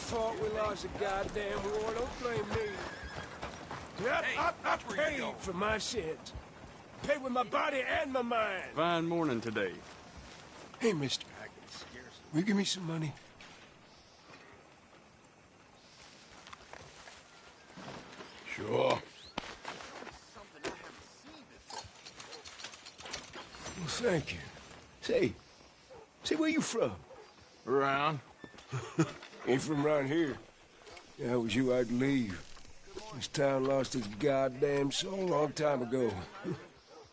fault we lost a goddamn war. Don't blame me. I paid for my sins. Paid with my body and my mind. Fine morning today. Hey, mister. Will you give me some money? Sure. Well, thank you. Say, where you from? Around. Ain't from around here. If I was you, I'd leave. This town lost its goddamn soul a long time ago.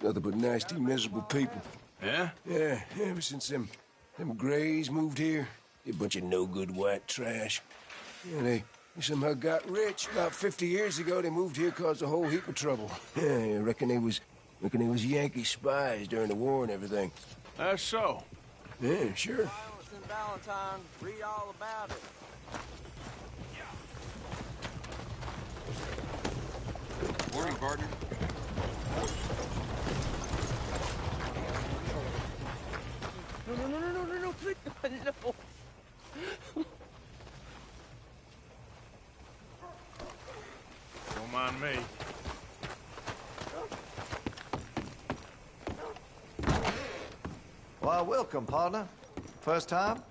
Nothing but nasty, miserable people. Yeah? Yeah, ever since them Greys moved here, a bunch of no-good white trash. Yeah, they somehow got rich. About 50 years ago, they moved here, caused a whole heap of trouble. Yeah, I reckon they was Yankee spies during the war and everything. That's so. Yeah, sure. Valentine, read all about it. Morning, partner. No, please, no. Don't mind me. Well, welcome, partner. First time?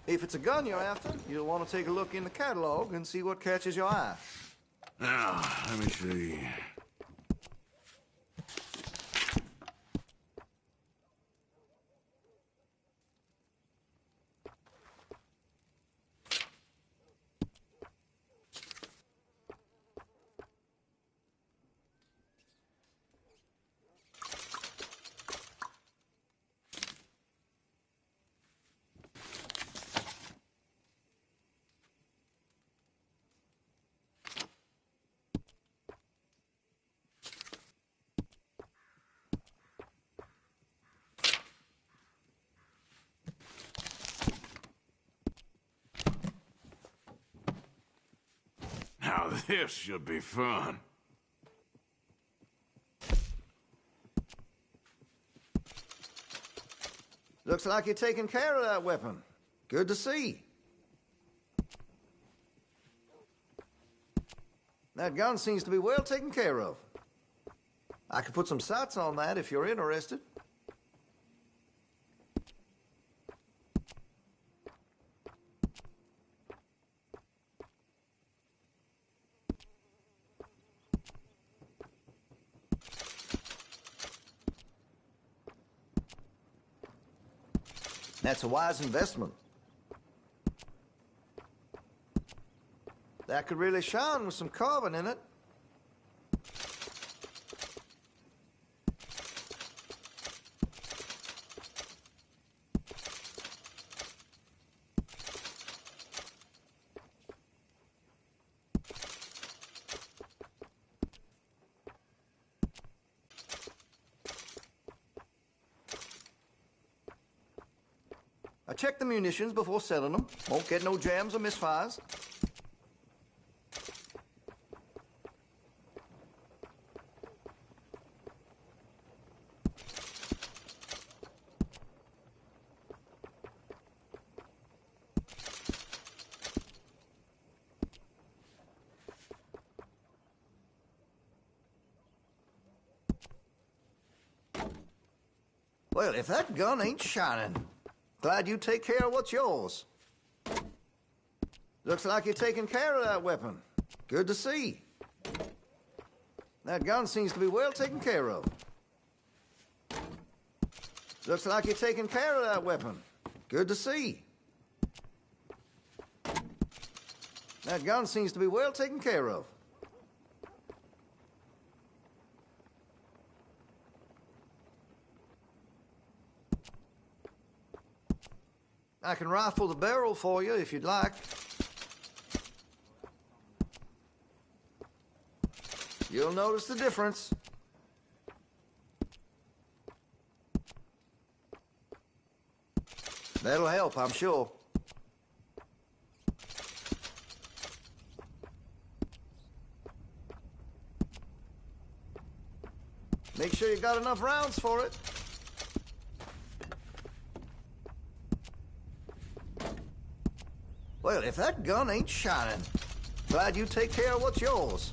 If it's a gun you're after, you'll want to take a look in the catalog and see what catches your eye. Now, let me see. Now this should be fun. Looks like you're taking care of that weapon. Good to see. That gun seems to be well taken care of. I could put some sights on that if you're interested. That's a wise investment. That could really shine with some carbon in it. I check the munitions before selling them. Won't get no jams or misfires. Well, if that gun ain't shining, glad you take care of what's yours. Looks like you're taking care of that weapon. Good to see. That gun seems to be well taken care of. Looks like you're taking care of that weapon. Good to see. That gun seems to be well taken care of. I can rifle the barrel for you if you'd like. You'll notice the difference. That'll help, I'm sure. Make sure you got enough rounds for it. Well, if that gun ain't shining, glad you take care of what's yours.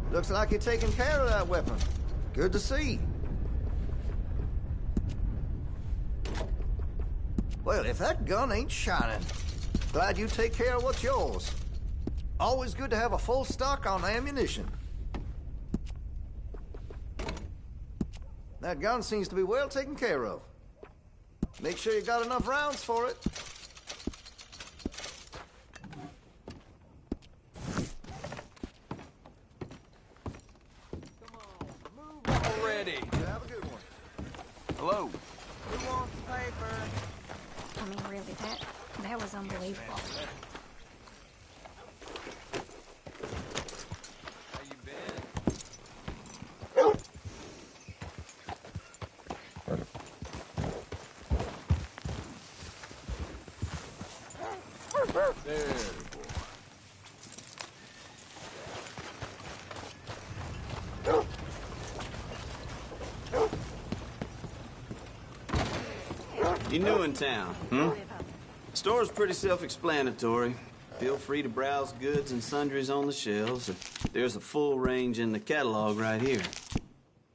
Looks like you're taking care of that weapon. Good to see. Well, if that gun ain't shining, glad you take care of what's yours. Always good to have a full stock on ammunition. That gun seems to be well taken care of. Make sure you got enough rounds for it. Already. Have a good one. Hello. Who wants the paper? I mean, really, that was unbelievable. How you been? There, boy. You new in town, hmm? Store's pretty self-explanatory. Feel free to browse goods and sundries on the shelves. There's a full range in the catalog right here.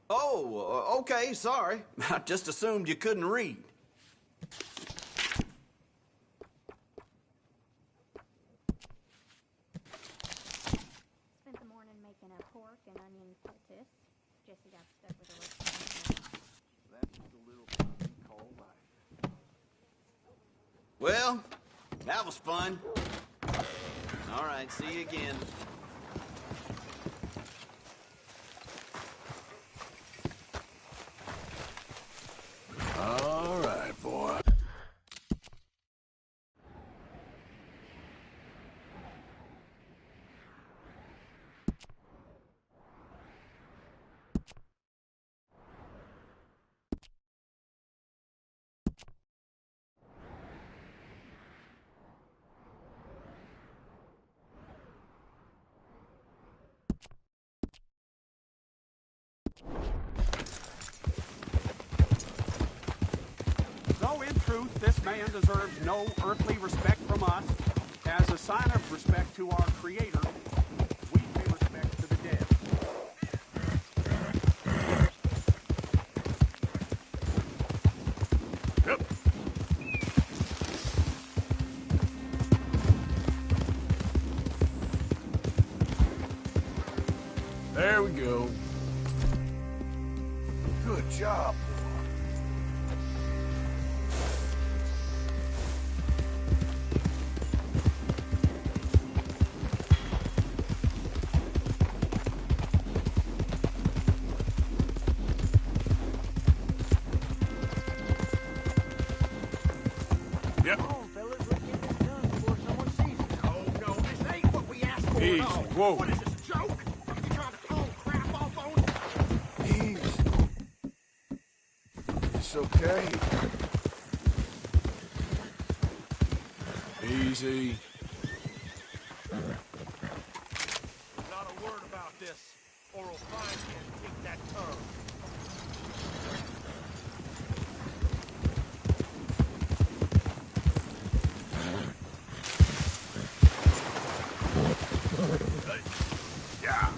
Oh, okay, sorry. I just assumed you couldn't read. Spent the morning making a pork and onion poultice. Jesse got stuck with a roast. That's the little thing we call life. Well, that was fun. All right, see you again. All right, boy. Though in truth this man deserves no earthly respect from us, as a sign of respect to our Creator, we pay respect to the dead. Yep. There we go. Good job. Yep. Come on, fellas, let's get this done before someone sees it. Oh, no, this ain't what we asked for Easy. at all. Whoa. What is this, a joke? You trying to call crap off on us? Easy. It's okay. Easy. Not a word about this, or we'll find you and take that tongue. Yeah.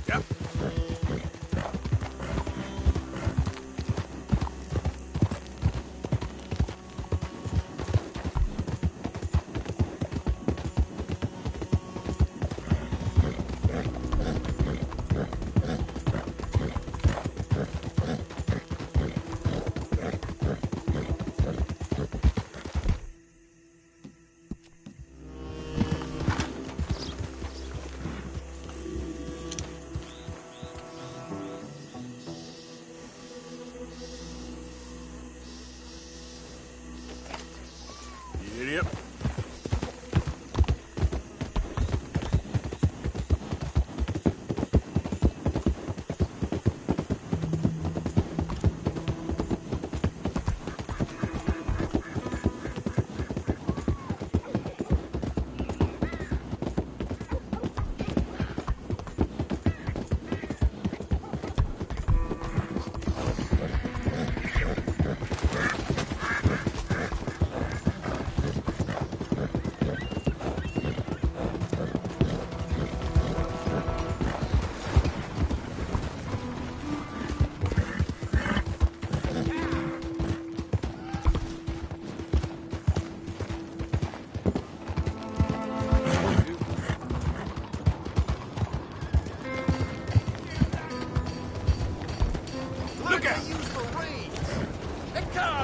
Yep.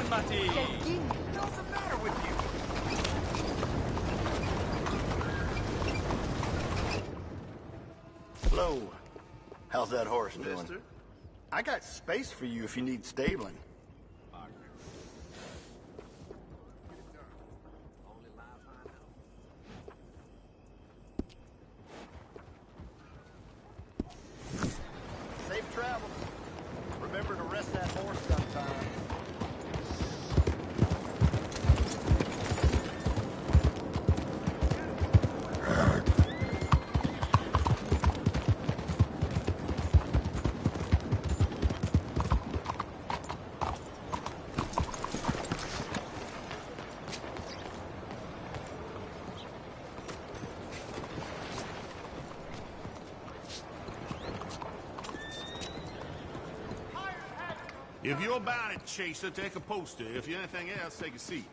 Matty. What's the matter with you? Hello. How's that horse doing? Mister? I got space for you if you need stabling. Safe travels. Remember to rest that horse sometime. If you're about it, Chaser, take a poster. If you're anything else, take a seat.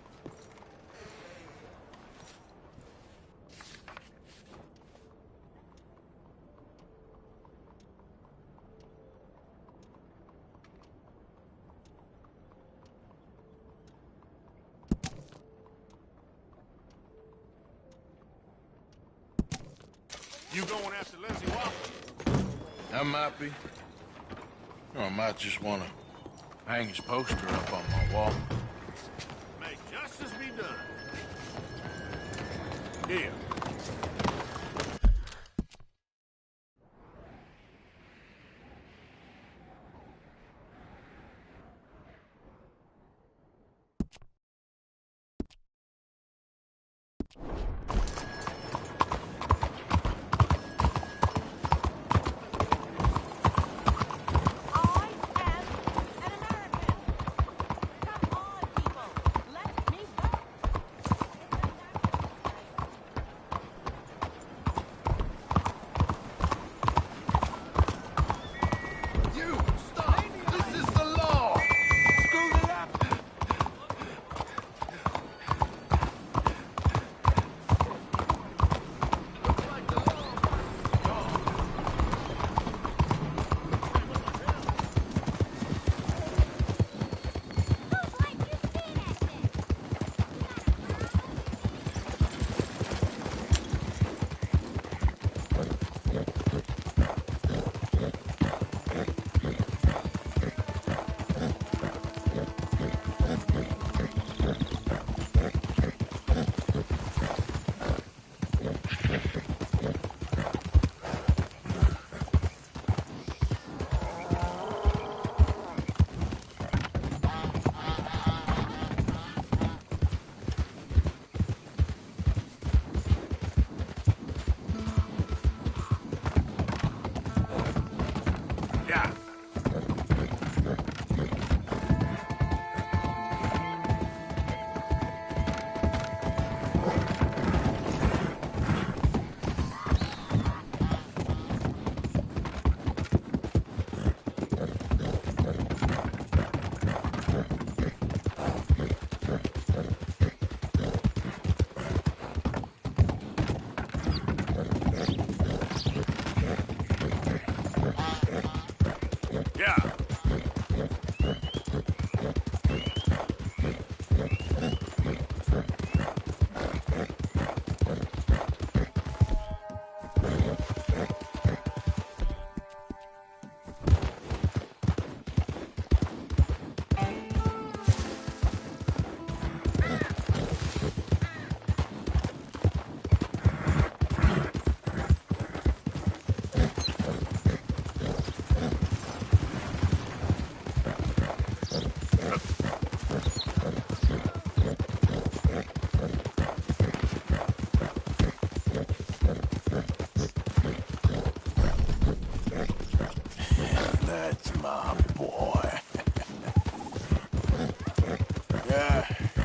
You going after Lindsay Whopper? I might be. Or I might just want to hang his poster up on my wall. May justice be done. Here.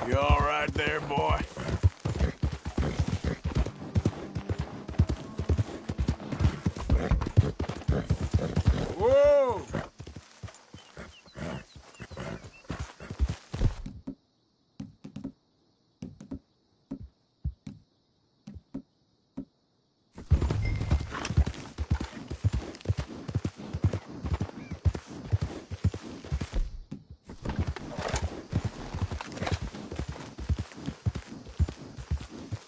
You all right there, boy? Whoa!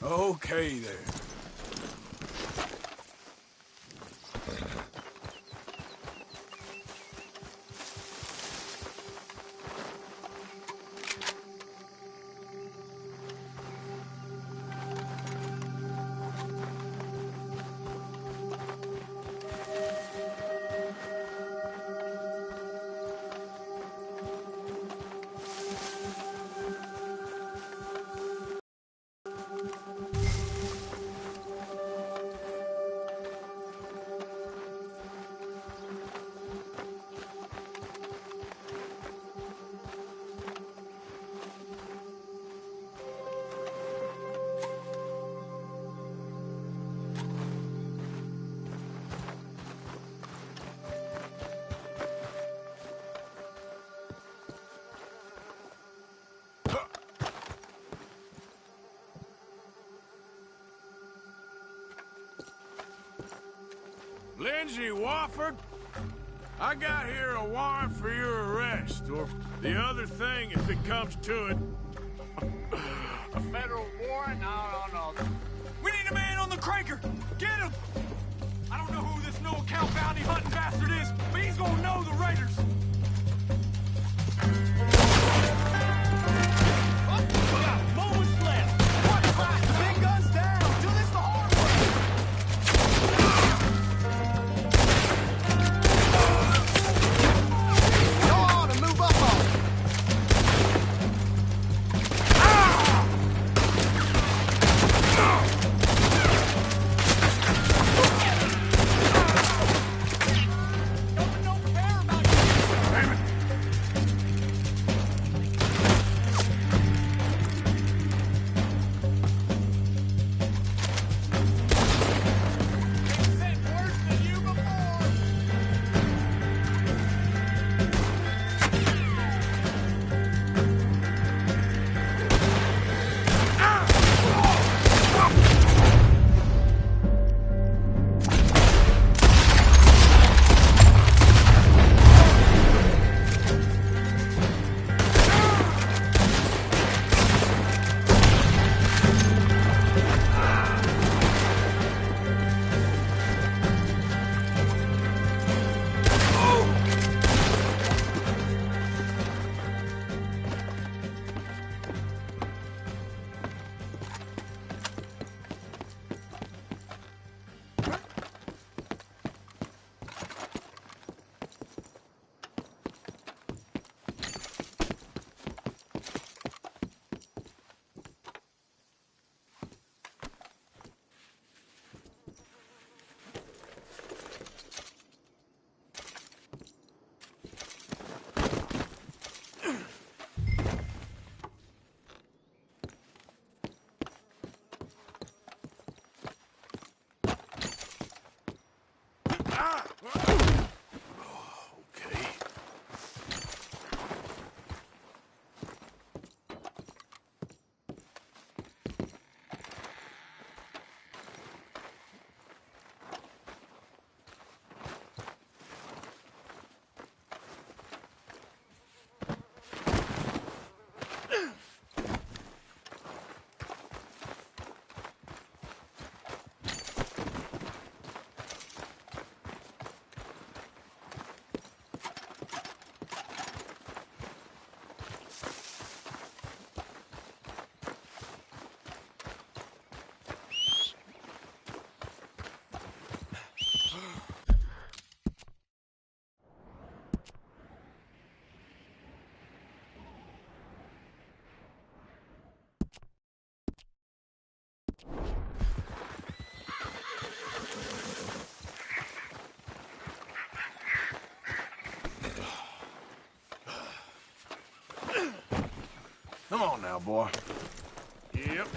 Okay, there. Lindsay Wofford, I got here a warrant for your arrest, or the other thing, if it comes to it. A federal warrant? No. We need a man on the cranker! Get him! I don't know who this no-account bounty hunting bastard is, but he's gonna know the raiders! We got moments left! What's right? Big guns down! Do this the hard way! Go on and move up on it! Come on now, boy. Yep.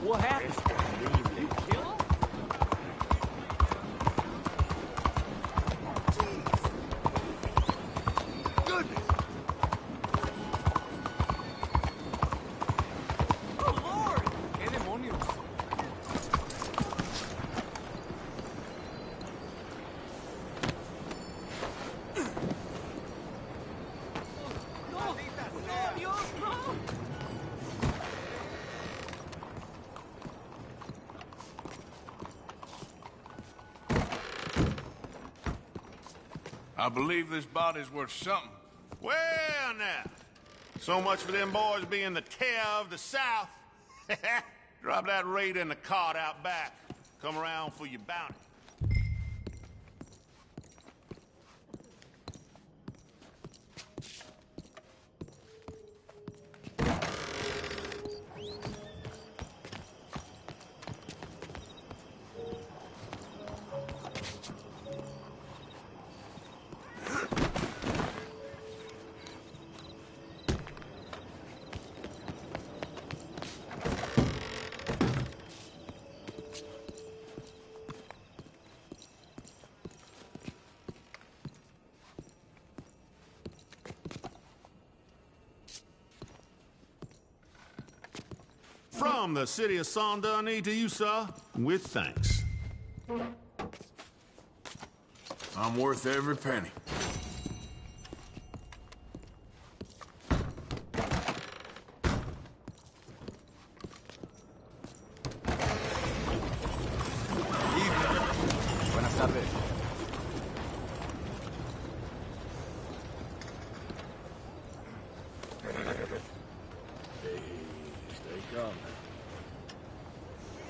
What happened? Did you kill him? Goodness! Oh, Lord! ¡Qué demonios! ¡No! ¡No, Dios, no! I believe this body's worth something. Well, now. So much for them boys being the terror of the South. Drop that raider in the cart out back. Come around for your bounty. From the city of Saint Denis to you, sir, with thanks. I'm worth every penny. Buenas tardes. Stay calm.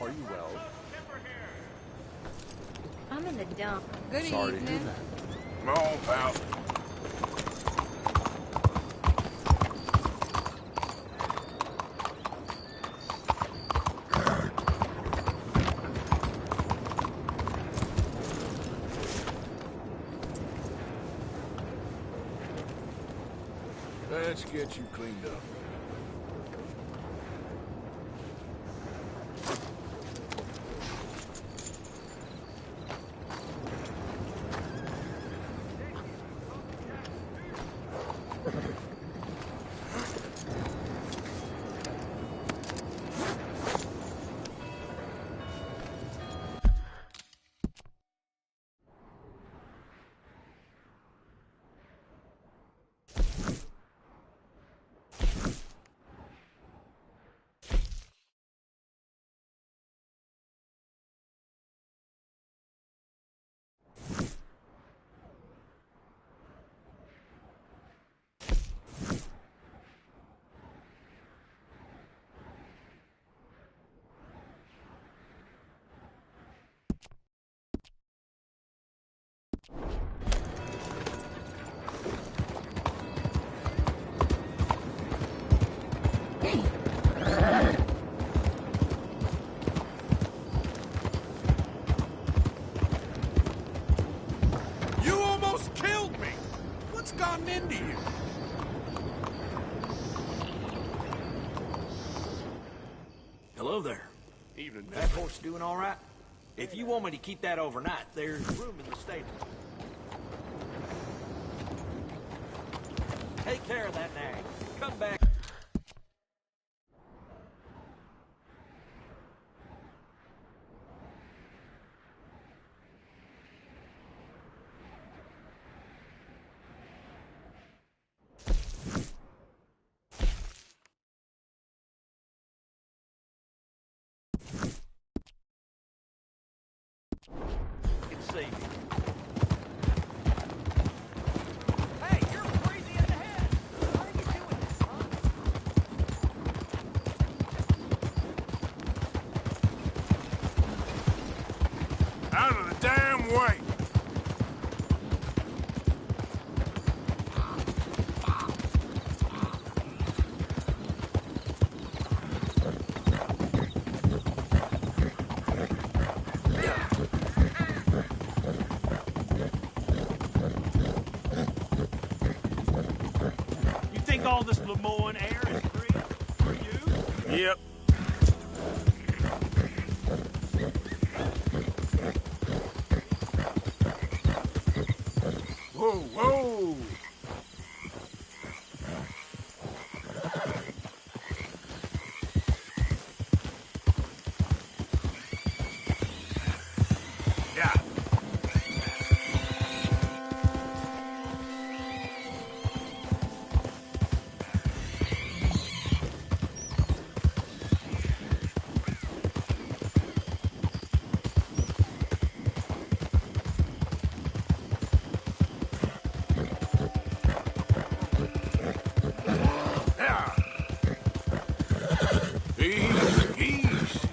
Are you well? I'm in the dump. Good Sorry to evening. hear that. Come on, pal. Let's get you cleaned up. You almost killed me! What's gotten into you? Hello there. Evening, That horse doing all right? If you want me to keep that overnight, there's room in the stable. Take care of that nag. Come back. Good to see you. Hey, you're crazy in the head! Why are you doing this, huh? Out of the damn way! You think all this Lemoyne air is free for you? Yep. Whoa, whoa! Yeah. Yeah. Easy, easy.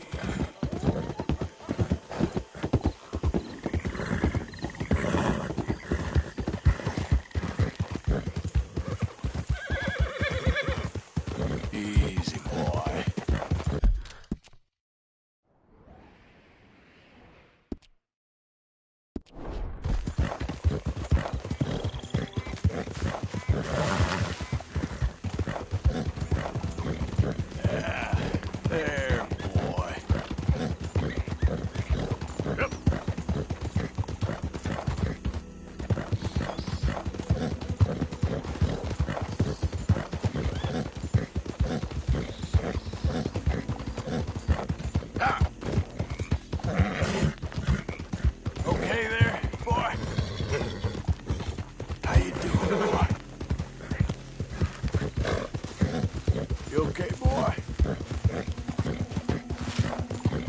Easy, boy. There, boy. Yep. Ah. Okay there, boy? How you doing, boy? You okay, boy?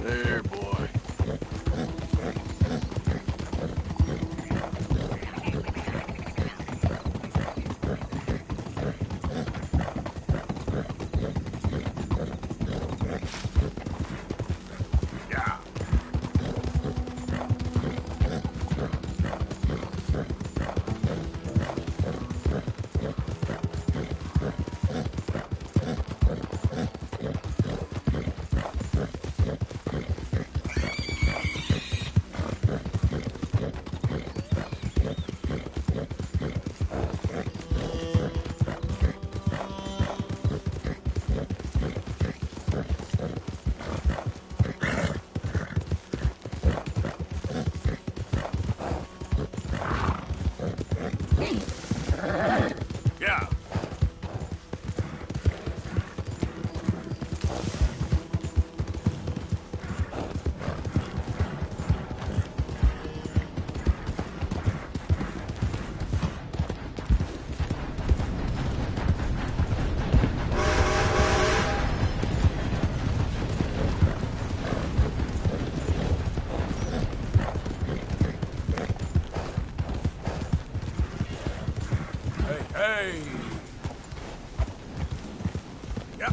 There, boy. Yeah. Yeah. Hey, hey. Yeah.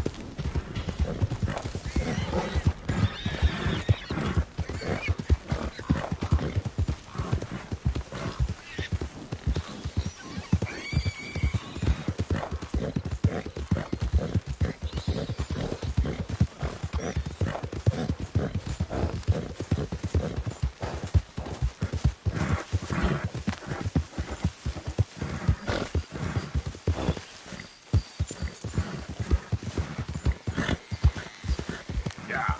Yeah.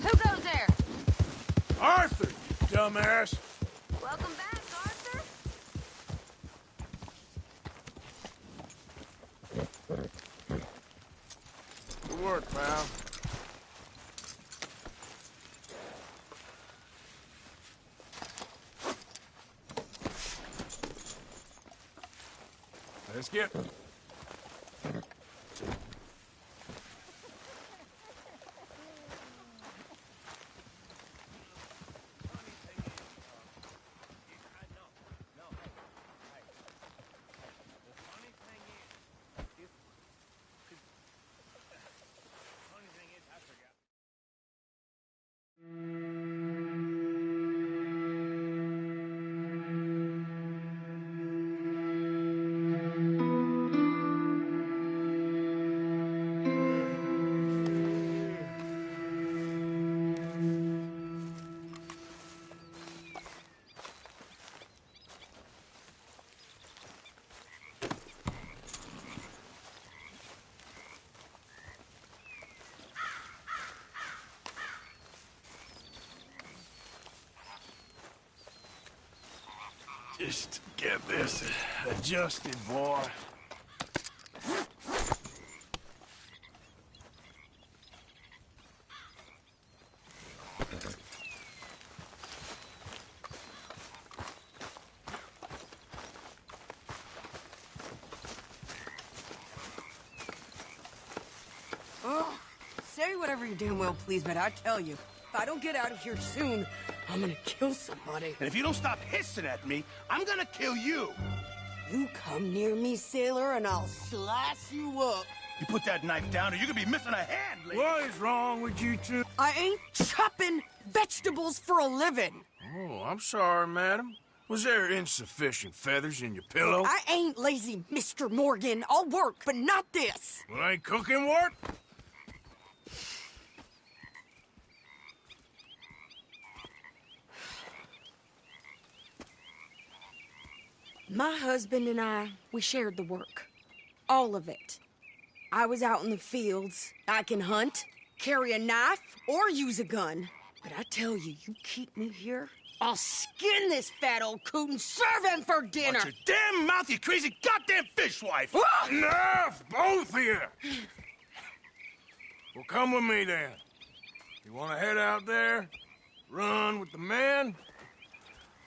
Who goes there? Arthur, you dumbass. Welcome back, Arthur. Good work, pal. Let's get... Just get this adjusted, boy. Oh, say whatever you damn well please, but I tell you, if I don't get out of here soon, I'm gonna kill somebody. And if you don't stop hissing at me, I'm gonna kill you. You come near me, sailor, and I'll slice you up. You put that knife down or you're gonna be missing a hand, lady. What is wrong with you two? I ain't chopping vegetables for a living. Oh, I'm sorry, madam. Was there insufficient feathers in your pillow? I ain't lazy, Mr. Morgan. I'll work, but not this. Well, ain't cooking work? My husband and I, we shared the work. All of it. I was out in the fields. I can hunt, carry a knife, or use a gun. But I tell you, you keep me here, I'll skin this fat old coot and serve him for dinner. Watch your damn mouth, you crazy goddamn fishwife! Enough, both of you! Well, come with me, then. You want to head out there, run with the men?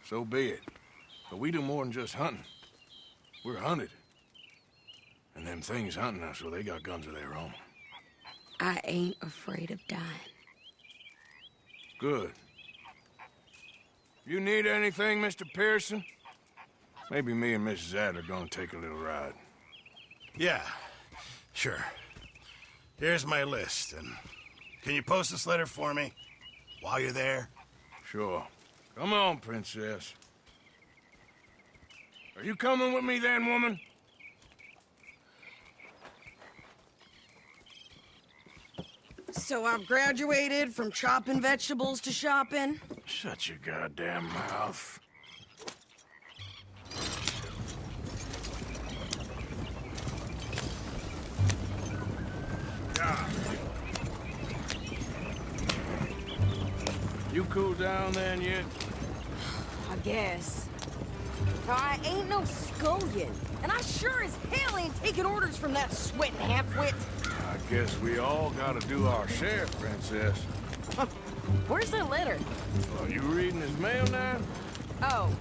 So be it. But we do more than just hunting. We're hunted. And them things hunting us, well, they got guns of their own. I ain't afraid of dying. Good. You need anything, Mr. Pearson? Maybe me and Mrs. Adler are gonna take a little ride. Yeah, sure. Here's my list, and can you post this letter for me while you're there? Sure. Come on, Princess. Are you coming with me then, woman? So I've graduated from chopping vegetables to shopping? Shut your goddamn mouth. God. You cool down then yet? I guess. I ain't no scullion, and I sure as hell ain't taking orders from that sweating half-wit. I guess we all gotta do our share, Princess. Where's that letter? Are you reading his mail now? Oh,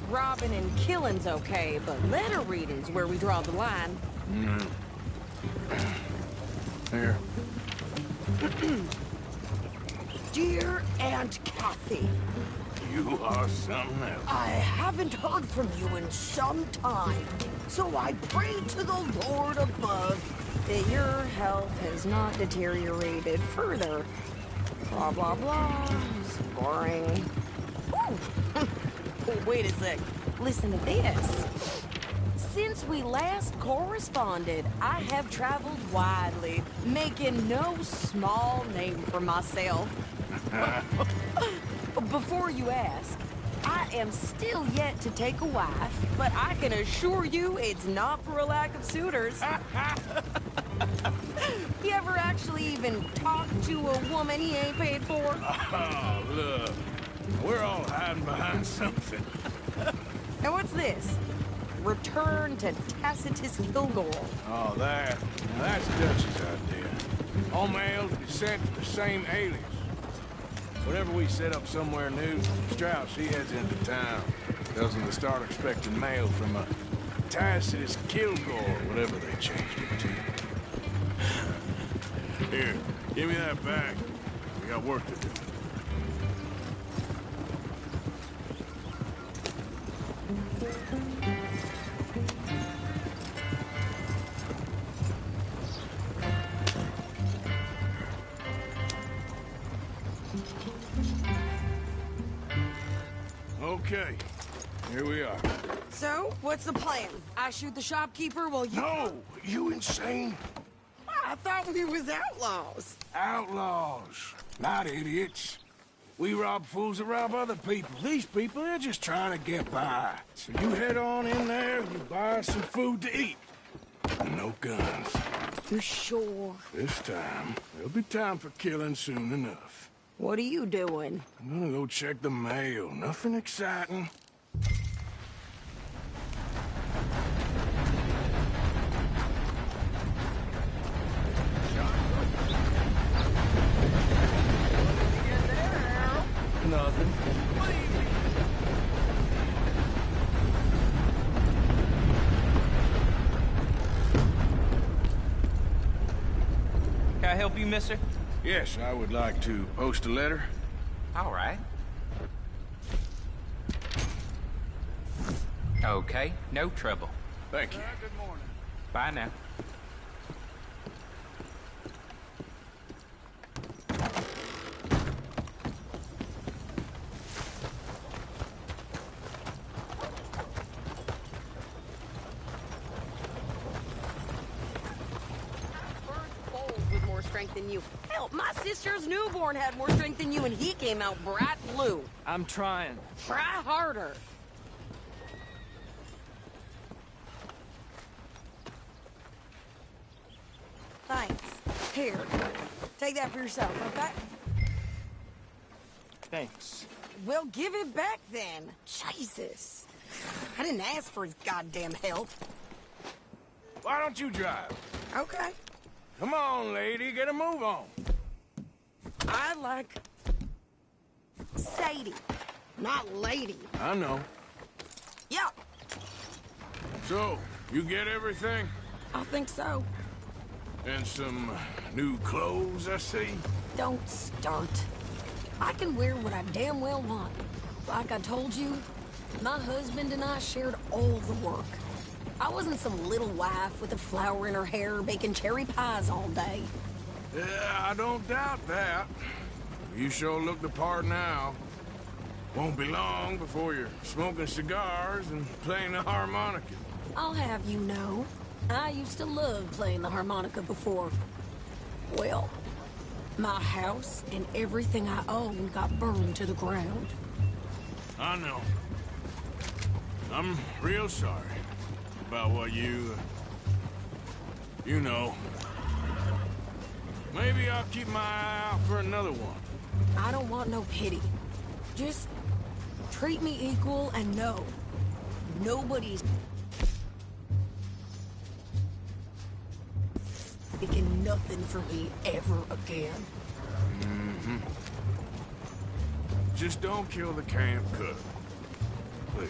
robbing and killing's okay, but letter reading's where we draw the line. Here. Dear Aunt Kathy, You are something else. I haven't heard from you in some time, so I pray to the Lord above that your health has not deteriorated further. Blah, blah, blah. It's boring. Ooh. Wait a sec. Listen to this. Since we last corresponded, I have traveled widely, making no small name for myself. Before you ask, I am still yet to take a wife, but I can assure you it's not for a lack of suitors. You ever actually even talked to a woman he ain't paid for? Oh, look. We're all hiding behind something. And what's this? Return to Tacitus Kilgore. Oh, that. Now, that's Dutch's idea. All mail to be sent to the same alias. Whenever we set up somewhere new, Strauss, he heads into town. Tells them to start expecting mail from a Tacitus Kilgore, whatever they changed it to. Here, give me that bag. We got work to do. Okay, here we are. So, what's the plan? I shoot the shopkeeper while you... No! You insane? I thought we was outlaws. Outlaws, not idiots. We rob fools that rob other people. These people, they're just trying to get by. So you head on in there and you buy some food to eat. No guns. You sure? This time, there'll be time for killing soon enough. What are you doing? I'm gonna go check the mail. Nothing exciting. nothing. Can I help you, mister? Yes, I would like to post a letter. All right. Okay, no trouble. Thank you. Good morning. Bye now. With more strength than you. Hell, my sister's newborn had more strength than you, and he came out bright blue. I'm trying. Try harder. Thanks. Here, take that for yourself, okay? Thanks. Well, give it back then. Jesus. I didn't ask for his goddamn help. Why don't you drive? Okay. Come on, lady, get a move on. I like Sadie, not lady. I know. Yeah, So, you get everything? I think so. And some new clothes, I see? Don't start. I can wear what I damn well want. Like I told you, my husband and I shared all the work. I wasn't some little wife with a flower in her hair baking cherry pies all day. Yeah, I don't doubt that. You sure look the part now. Won't be long before you're smoking cigars and playing the harmonica. I'll have you know, I used to love playing the harmonica before. Well, my house and everything I owned got burned to the ground. I know. I'm real sorry about what you know. Maybe I'll keep my eye out for another one. I don't want no pity. Just treat me equal and know nobody's taking nothing from me ever again. Mm-hmm. Just don't kill the camp cook. Please.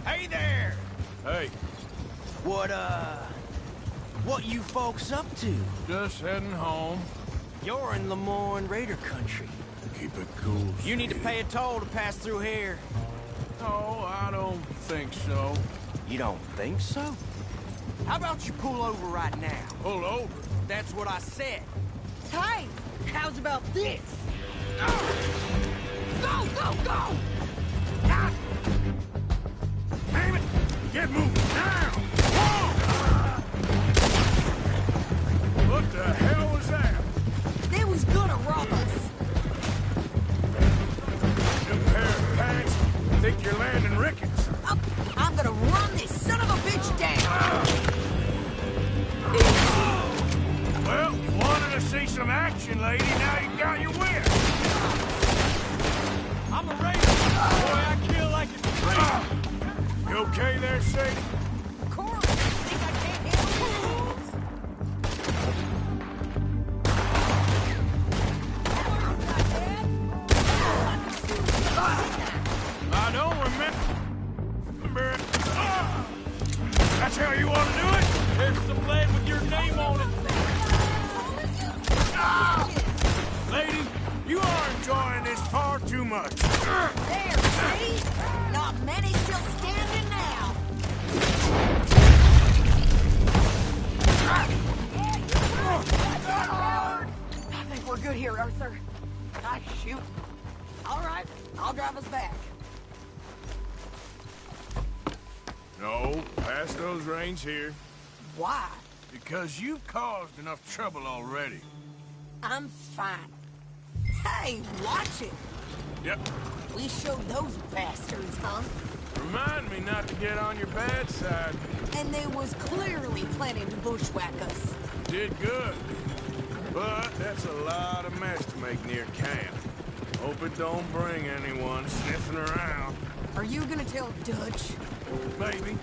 Hey there! Hey, What you folks up to? just heading home. You're in Lemoyne Raider country. Keep it cool. You need to pay a toll to pass through here. No, I don't think so. You don't think so? How about you pull over right now? Pull over? That's what I said. Hey, how's about this? Go, go, go! God! Damn it! Get moving now! Whoa! What the hell was that? They was gonna rob us. New pair of pants? Think you're landing rickets? I'm gonna run this son of a bitch down. Well, you wanted to see some action, lady. Now you got your wish. I'm a raider. Boy, I kill like it's free. You okay there, Sadie? Of course. Think I can't handle fools? I don't remember it. That's how you want to do it? There's some lead with your name on it. Lady, you are enjoying this far too much. There, see? Not many still standing now. I think we're good here, Arthur. I shoot. All right, I'll drive us back. No, past those reins here. Why? Because you've caused enough trouble already. I'm fine. Hey, watch it. Yep. We showed those bastards, huh? Remind me not to get on your bad side. And they was clearly planning to bushwhack us. Did good. But that's a lot of mess to make near camp. Hope it don't bring anyone sniffing around. Are you gonna tell Dutch? Maybe.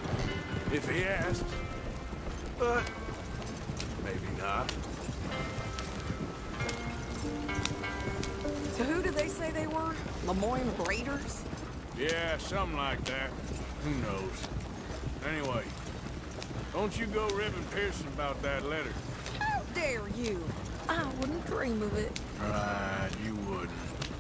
If he asks. But maybe not. So who do they say they were? Lemoyne Raiders? Yeah, something like that. Who knows? Anyway, don't you go ribbing Pearson about that letter. How dare you? I wouldn't dream of it. Right, you wouldn't.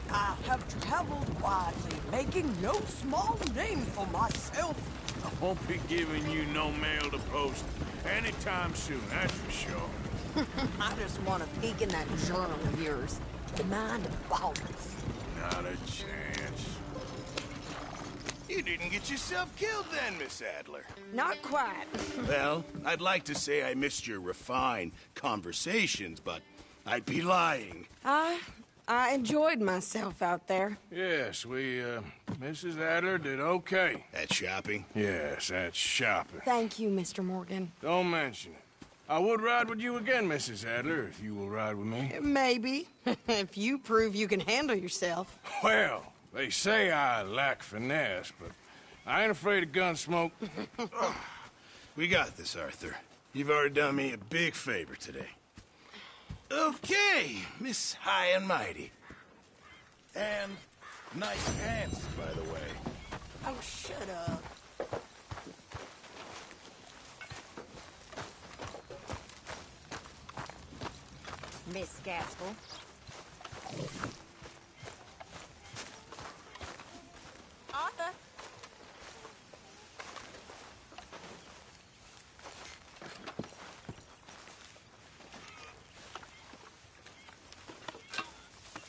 I have traveled widely, making no small name for myself. I won't be giving you no mail to post anytime soon, that's for sure. I just want to peek in that journal of yours. The mind of ballers. Not a chance. You didn't get yourself killed then, Miss Adler. Not quite. Well, I'd like to say I missed your refined conversations, but I'd be lying. I enjoyed myself out there. Yes, Mrs. Adler did okay. At shopping? Yes, that's shopping. Thank you, Mr. Morgan. Don't mention it. I would ride with you again, Mrs. Adler, if you will ride with me. Maybe. If you prove you can handle yourself. Well, they say I lack finesse, but I ain't afraid of gun smoke. We got this, Arthur. You've already done me a big favor today. Okay, Miss High and Mighty. And nice pants, by the way. Oh, shut up. Miss Gaskell. Arthur.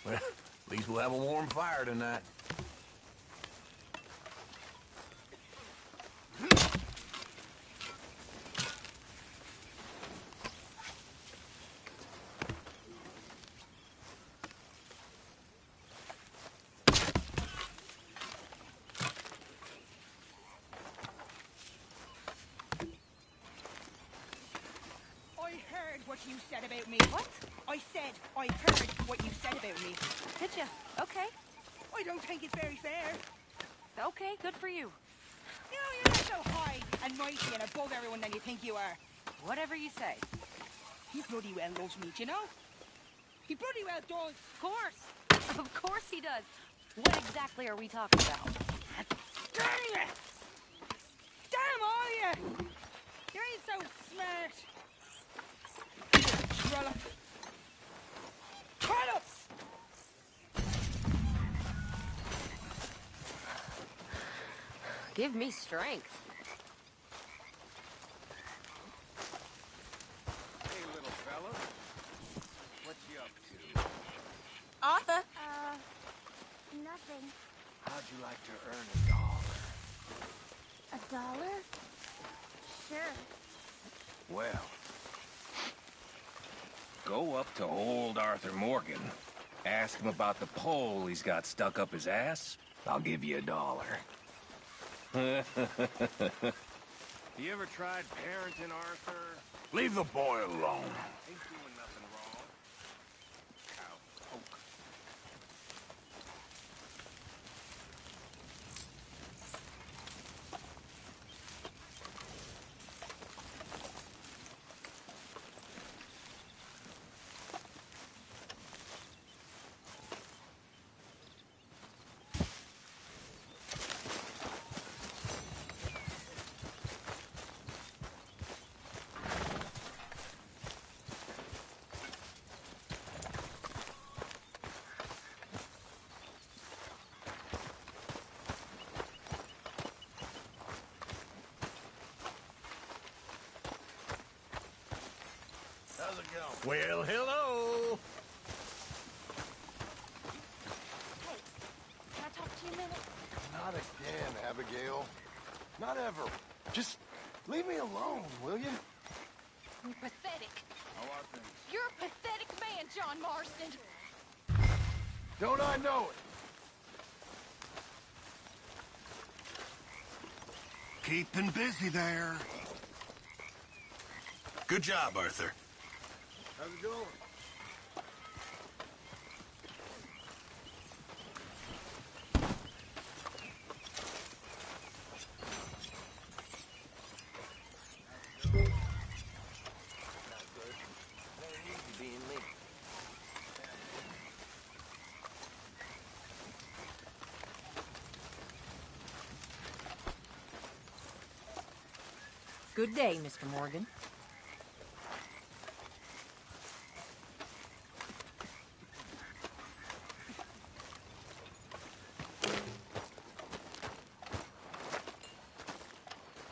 Well, at least we'll have a warm fire tonight. What you said about me. What? I said I heard what you said about me. Did you? Okay. I don't think it's very fair. Okay, good for you. You know, you're not so high and mighty and above everyone than you think you are. Whatever you say. He bloody well loves me, do you know? He bloody well does. Of course. Of course he does. What exactly are we talking about? Dang it! Damn all you! You ain't so smart. Trollops! Give me strength. Hey, little fella. What you up to? Arthur? Nothing. How'd you like to earn $1? $1? Sure. Well, go up to old Arthur Morgan. Ask him about the pole he's got stuck up his ass. I'll give you $1. You ever tried parenting, Arthur? Leave the boy alone. Ain't doing nothing wrong. Cowpoke. How's it going? Well, hello. Hey, can I talk to you a minute? Not again, Abigail. Not ever. Just leave me alone, will you? You're pathetic. How are things? You're a pathetic man, John Marston. Don't I know it? Keeping busy there. Good job, Arthur. How's it going? Good day, Mr. Morgan.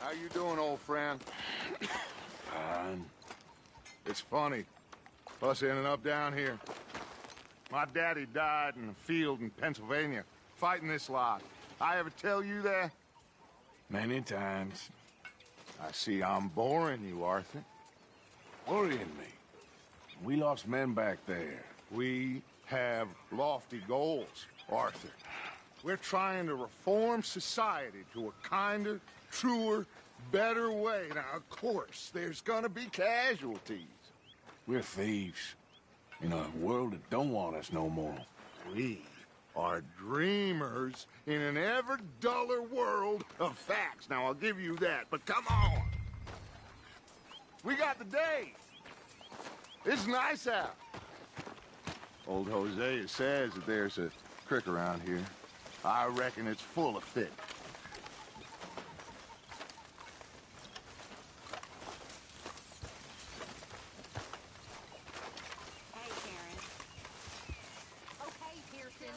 How you doing, old friend? Fine. It's funny, us ending up down here. My daddy died in a field in Pennsylvania, fighting this lot. I ever tell you that? Many times. I see I'm boring you, Arthur. Worrying me. We lost men back there. We have lofty goals, Arthur. We're trying to reform society to a kinder, truer, better way. Now, of course, there's gonna be casualties. We're thieves. In a world that don't want us no more. We are dreamers in an ever duller world of facts. Now, I'll give you that, but come on. We got the day. It's nice out. Old Hosea says that there's a creek around here. I reckon it's full of fish. Hey, Karen. Okay, Pearson.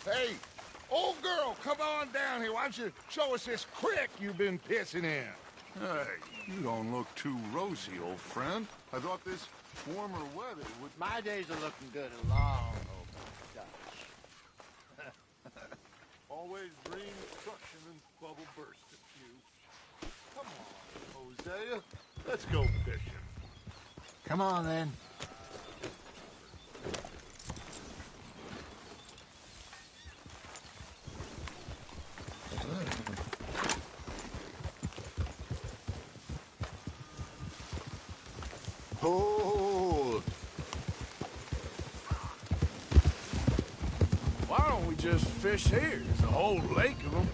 Hey, old girl, come on down here. Why don't you show us this creek you've been pissing in? Hey, you don't look too rosy, old friend. I thought this warmer weather would... My days are looking good and long, oh my gosh. Always dream destruction and bubble burst at you. Come on, Hosea. Let's go fishing. Come on, then. Hold. Why don't we just fish here? There's a whole lake of them.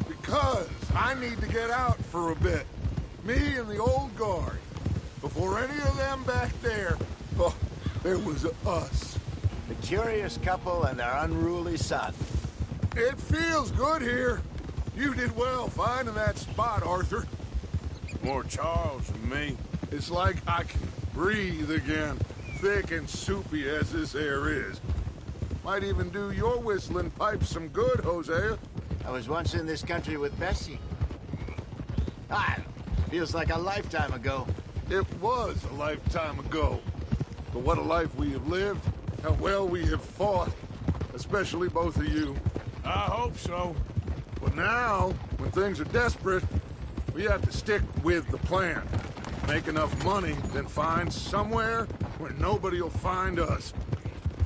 Because I need to get out for a bit. Me and the old guard. Before any of them back there, oh, there was us. A curious couple and their unruly son. It feels good here. You did well finding that spot, Arthur. More Charles than me. It's like I can breathe again, thick and soupy as this air is. Might even do your whistling pipes some good, Hosea. I was once in this country with Bessie. Ah, feels like a lifetime ago. It was a lifetime ago. But what a life we have lived, how well we have fought, especially both of you. I hope so. But now, when things are desperate, we have to stick with the plan. Make enough money, then find somewhere where nobody will find us.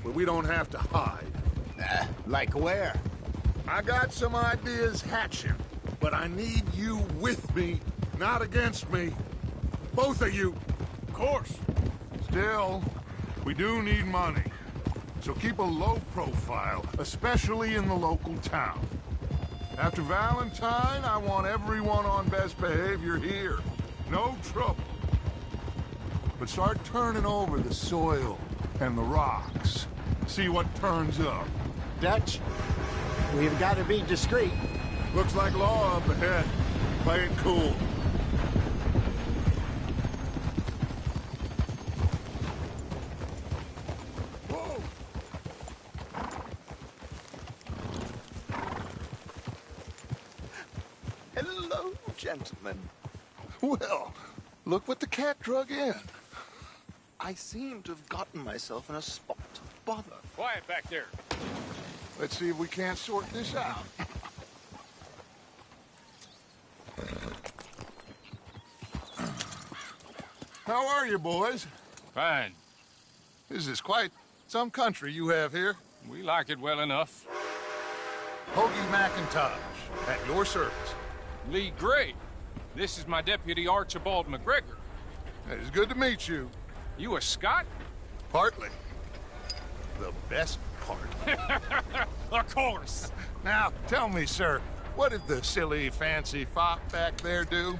Where we don't have to hide. Like where? I got some ideas hatching, but I need you with me, not against me. Both of you. Of course. Still, we do need money. So keep a low profile, especially in the local town. After Valentine, I want everyone on best behavior here. No trouble. But start turning over the soil and the rocks. See what turns up. Dutch, we've got to be discreet. Looks like law up ahead. Play it cool. Whoa! Hello, gentlemen. Well, look what the cat drug in. I seem to have gotten myself in a spot of bother. Quiet back there. Let's see if we can't sort this out. How are you, boys? Fine. This is quite some country you have here. We like it well enough. Hoagie McIntosh, at your service. Lee Gray. This is my deputy Archibald McGregor. It's good to meet you. You a Scot? Partly. The best part. Of course. Now, tell me, sir, what did the silly, fancy fop back there do?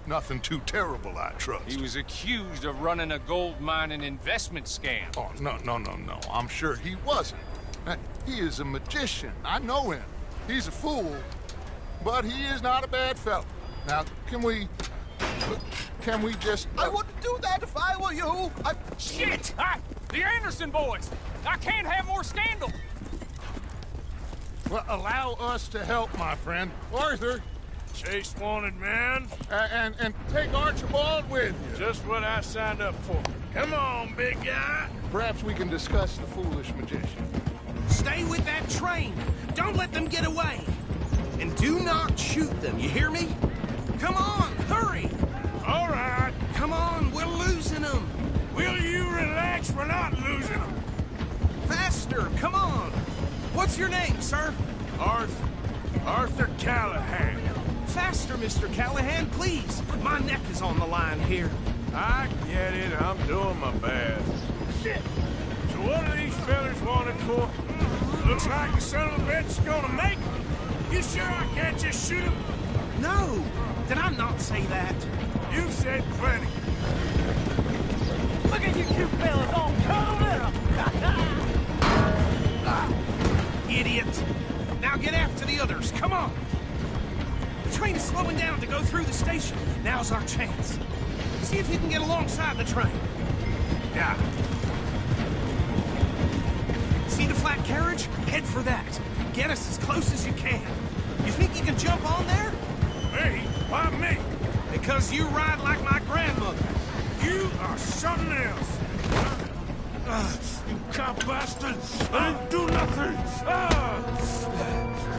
Nothing too terrible, I trust. He was accused of running a gold mining investment scam. Oh, no. I'm sure he wasn't. He is a magician. I know him. He's a fool, but he is not a bad fellow. Now, can we just... I wouldn't do that if I were you. Shit! The Anderson boys! I can't have more scandal! Well, allow us to help, my friend. Arthur! Chase wanted man. And take Archibald with you. Just what I signed up for. Come on, big guy. Perhaps we can discuss the foolish magician. Stay with that train. Don't let them get away. And do not shoot them, you hear me? Come on, hurry! All right. Come on, we're losing them. Will you relax? We're not losing them. Faster, come on. What's your name, sir? Arthur Callahan. Faster, Mr. Callahan, please. My neck is on the line here. I get it. I'm doing my best. Shit! So what are these fellas wanted for? Looks like the son of a bitch is gonna make them. You sure I can't just shoot him? No! Did I not say that? You said plenty. Look at you two fellas all cuddled up! Idiot! Now get after the others, come on! The train is slowing down to go through the station. Now's our chance. See if you can get alongside the train. Yeah. See the flat carriage? Head for that. Get us as close as you can. You think you can jump on there? Me? Why me? Because you ride like my grandmother. You are something else. You cop bastard! I didn't do nothing!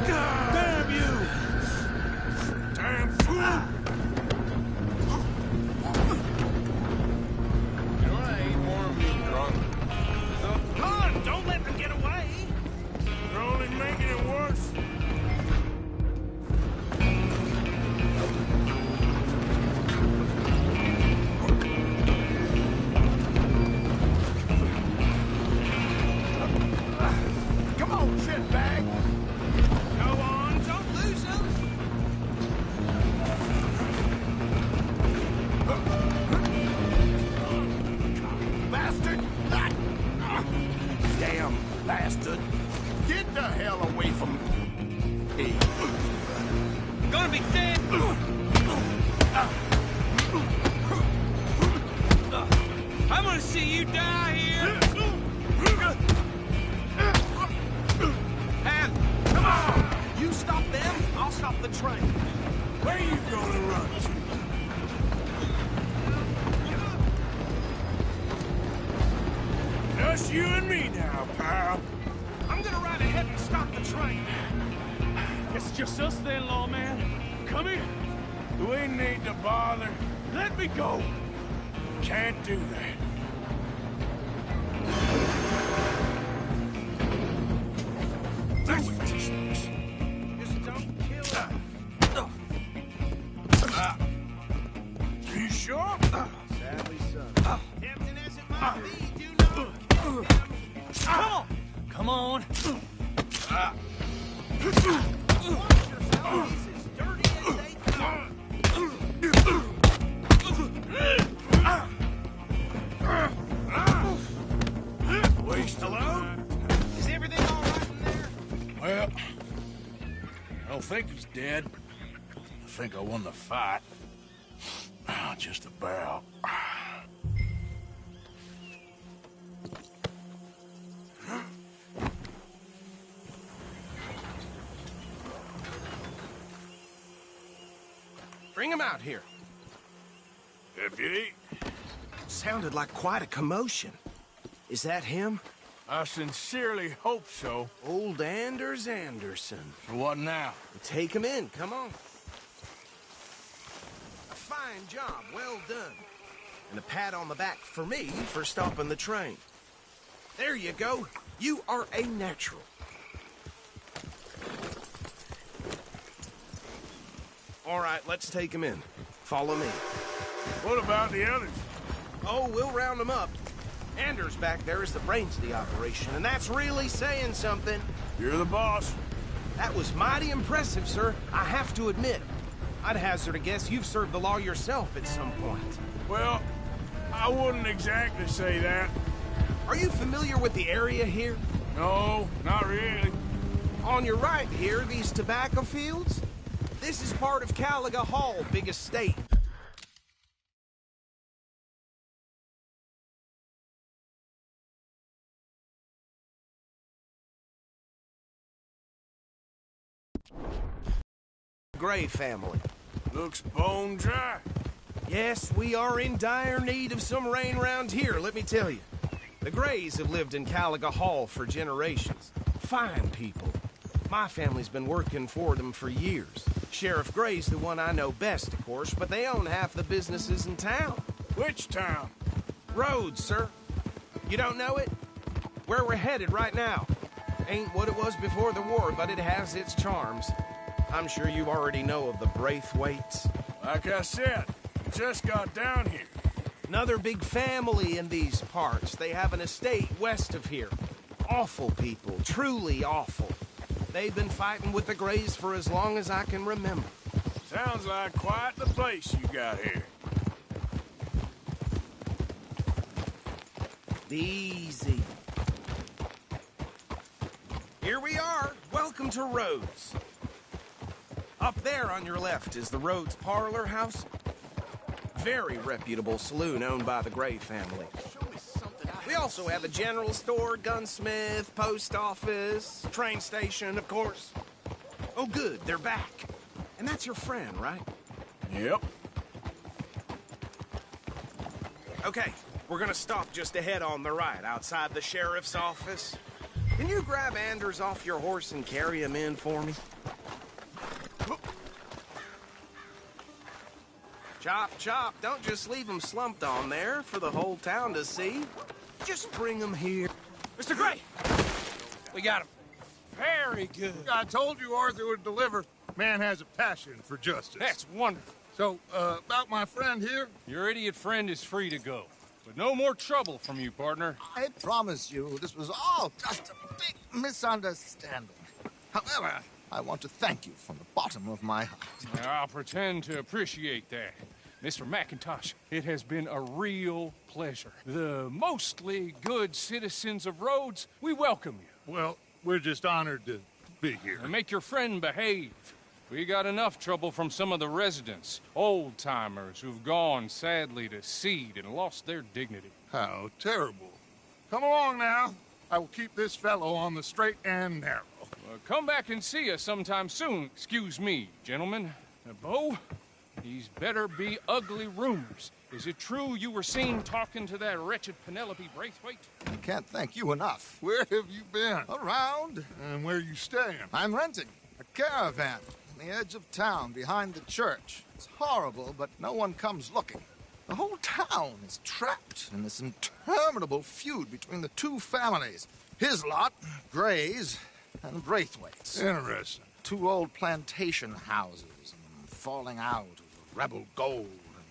Damn you! Damn fool! You know, I ain't more of being drunk. Come on, don't let them get away! You're only making it worse. Come on, shitbag! Go on, don't lose them! Bastard! Damn bastard! Get the hell away from me. Gonna be dead! I'm gonna see you die here! And come on! You stop them, I'll stop the train. Where you gonna run to? Just you and me now, pal. I'm gonna ride ahead and stop the train. It's just us then, lawman. Come here. Do we need to bother? Let me go. Can't do that. That's ridiculous. Just don't kill them. You sure? Sadly so. Tempting as it might be, do not kill them. Come on. Come on. Watch yourself. He's as dirty as they come. Waste of time. Is everything all right in there? Well, I don't think he's dead. I think I won the fight. Just about. Bring him out here. Deputy, Sounded like quite a commotion. Is that him? I sincerely hope so. Old Anders Anderson. For what now? Take him in, come on. A fine job, well done. And a pat on the back for me for stopping the train. There you go. You are a natural. All right, let's take him in. Follow me. What about the others? Oh, we'll round them up. Anders back there is the brains of the operation, and that's really saying something. You're the boss. That was mighty impressive, sir. I have to admit. I'd hazard a guess you've served the law yourself at some point. Well, I wouldn't exactly say that. Are you familiar with the area here? No, not really. On your right here, these tobacco fields? This is part of Caliga Hall, big estate. Gray family. Looks bone dry. Yes, we are in dire need of some rain round here, let me tell you. The Grays have lived in Caliga Hall for generations. Fine people. My family's been working for them for years. Sheriff Gray's the one I know best, of course, but they own half the businesses in town. Which town? Rhodes, sir. You don't know it? Where we're headed right now. Ain't what it was before the war, but it has its charms. I'm sure you already know of the Braithwaites. Like I said, just got down here. Another big family in these parts. They have an estate west of here. Awful people, truly awful. They've been fighting with the Grays for as long as I can remember. Sounds like quite the place you got here. Easy. Here we are. Welcome to Rhodes. Up there on your left is the Rhodes Parlor House. Very reputable saloon owned by the Gray family. We also have a general store, gunsmith, post office, train station, of course. Oh, good, they're back. And that's your friend, right? Yep. Okay, we're gonna stop just ahead on the right, outside the sheriff's office. Can you grab Anders off your horse and carry him in for me? Chop, chop, don't just leave him slumped on there for the whole town to see. Just bring him here. Mr. Gray! We got him. Very good. I told you Arthur would deliver. Man has a passion for justice. That's wonderful. So, about my friend here? Your idiot friend is free to go. But no more trouble from you, partner. I promise you, this was all just a big misunderstanding. However, I want to thank you from the bottom of my heart. I'll pretend to appreciate that. Mr. McIntosh, it has been a real pleasure. The mostly good citizens of Rhodes, we welcome you. Well, we're just honored to be here. And make your friend behave. We got enough trouble from some of the residents, old-timers who've gone, sadly, to seed and lost their dignity. How terrible. Come along now. I will keep this fellow on the straight and narrow. Come back and see us sometime soon. Excuse me, gentlemen. Bo, these better be ugly rumors. Is it true you were seen talking to that wretched Penelope Braithwaite? I can't thank you enough. Where have you been? Around. And where are you staying? I'm renting a caravan on the edge of town behind the church. It's horrible, but no one comes looking. The whole town is trapped in this interminable feud between the two families. His lot, Gray's, and Braithwaite's. Interesting. Two old plantation houses, and falling out of rebel gold,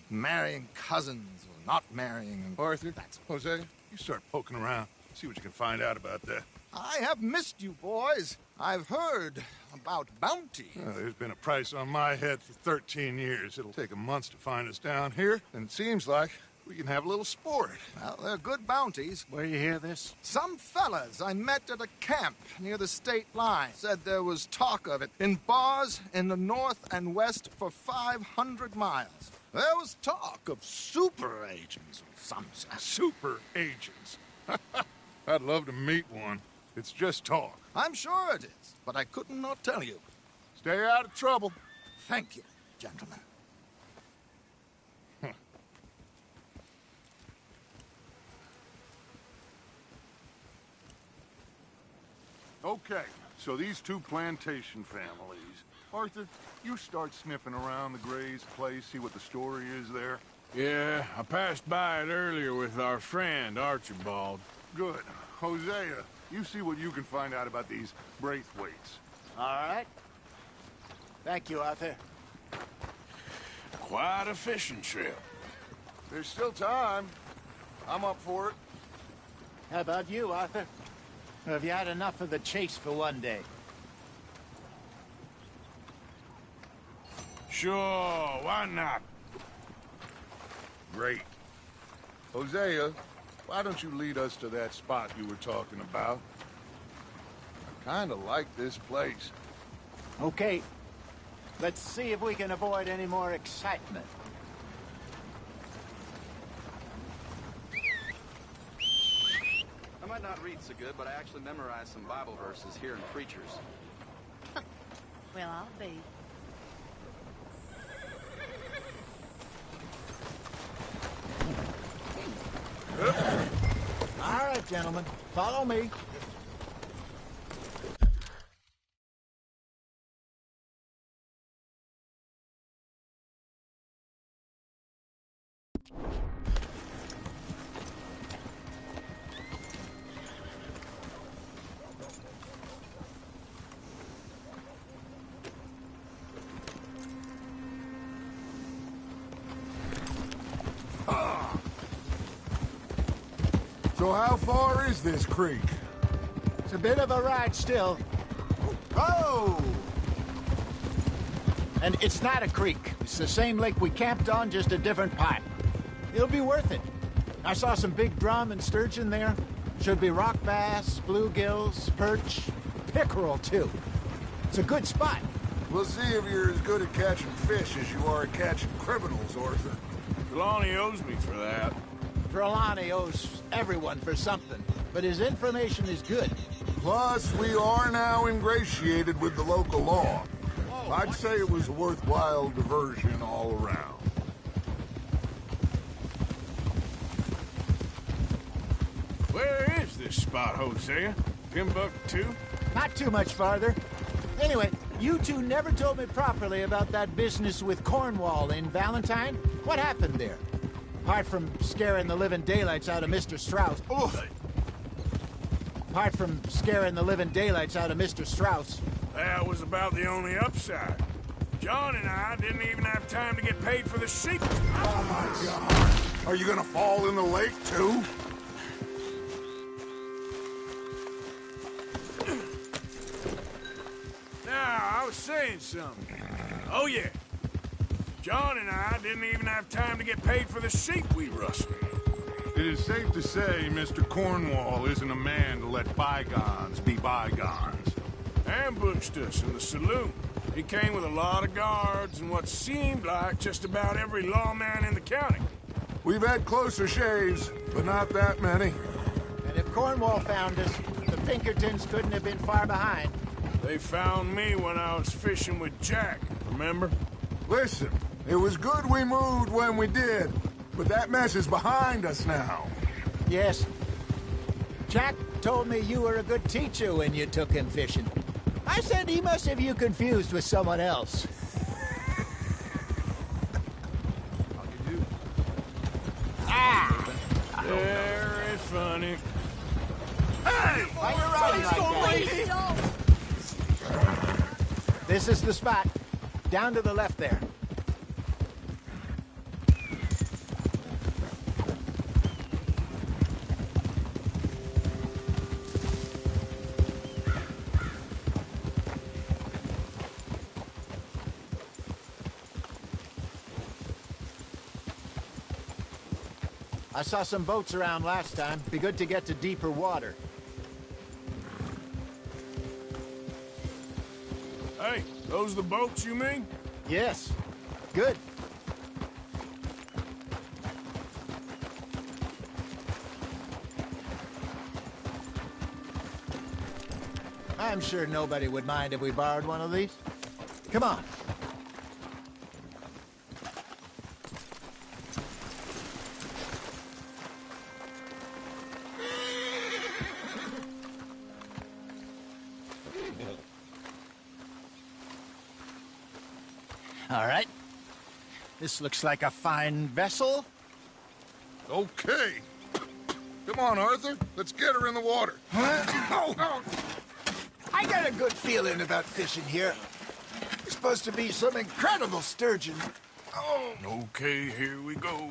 and marrying cousins or not marrying. And Arthur, Jose, you start poking around. See what you can find out about that. I have missed you, boys. I've heard about bounty. There's been a price on my head for 13 years. It'll take a month to find us down here, and it seems like we can have a little sport. Well, they're good bounties. Where you hear this? Some fellas I met at a camp near the state line said there was talk of it in bars in the north and west for 500 miles. There was talk of super agents of some sort. Super agents? I'd love to meet one. It's just talk. I'm sure it is, but I couldn't not tell you. Stay out of trouble. Thank you, gentlemen. Okay, so these two plantation families. Arthur, you start sniffing around the Gray's place, see what the story is there. Yeah, I passed by it earlier with our friend, Archibald. Good. Hosea, you see what you can find out about these Braithwaites. All right. Thank you, Arthur. Quite a fishing trip. There's still time. I'm up for it. How about you, Arthur? Or have you had enough of the chase for one day? Sure, why not? Great. Hosea, why don't you lead us to that spot you were talking about? I kind of like this place. Okay. Let's see if we can avoid any more excitement. I might not read so good, but I actually memorized some Bible verses hearing preachers. Well, I'll be. All right, gentlemen, follow me. So how far is this creek? It's a bit of a ride still. Oh! And it's not a creek. It's the same lake we camped on, just a different part. It'll be worth it. I saw some big drum and sturgeon there. Should be rock bass, bluegills, perch, pickerel, too. It's a good spot. We'll see if you're as good at catching fish as you are at catching criminals, Arthur. Trelawney owes me for that. Trelawney owes everyone for something, but his information is good. Plus, we are now ingratiated with the local law. I'd say it was a worthwhile diversion all around. Where is this spot, Hosea? Timbuktu? Not too much farther. Anyway, you two never told me properly about that business with Cornwall in Valentine. What happened there? Apart from scaring the living daylights out of Mr. Strauss. Apart from scaring the living daylights out of Mr. Strauss. That was about the only upside. John and I didn't even have time to get paid for the sheep. Oh my God! Are you gonna fall in the lake too? Now, I was saying something. Oh yeah. John and I didn't even have time to get paid for the sheep we rustled. It is safe to say Mr. Cornwall isn't a man to let bygones be bygones. Ambushed us in the saloon. He came with a lot of guards and what seemed like just about every lawman in the county. We've had closer shaves, but not that many. And if Cornwall found us, the Pinkertons couldn't have been far behind. They found me when I was fishing with Jack, remember? Listen, it was good we moved when we did, but that mess is behind us now. Yes. Jack told me you were a good teacher when you took him fishing. I said he must have you confused with someone else. Very funny. Hey! Why you running like that? This is the spot. Down to the left there. I saw some boats around last time. Be good to get to deeper water. Hey, those the boats you mean? Yes. Good. I'm sure nobody would mind if we borrowed one of these. Come on. All right. This looks like a fine vessel. Okay. Come on, Arthur. Let's get her in the water. I got a good feeling about fishing here. There's supposed to be some incredible sturgeon. Oh. Okay, here we go.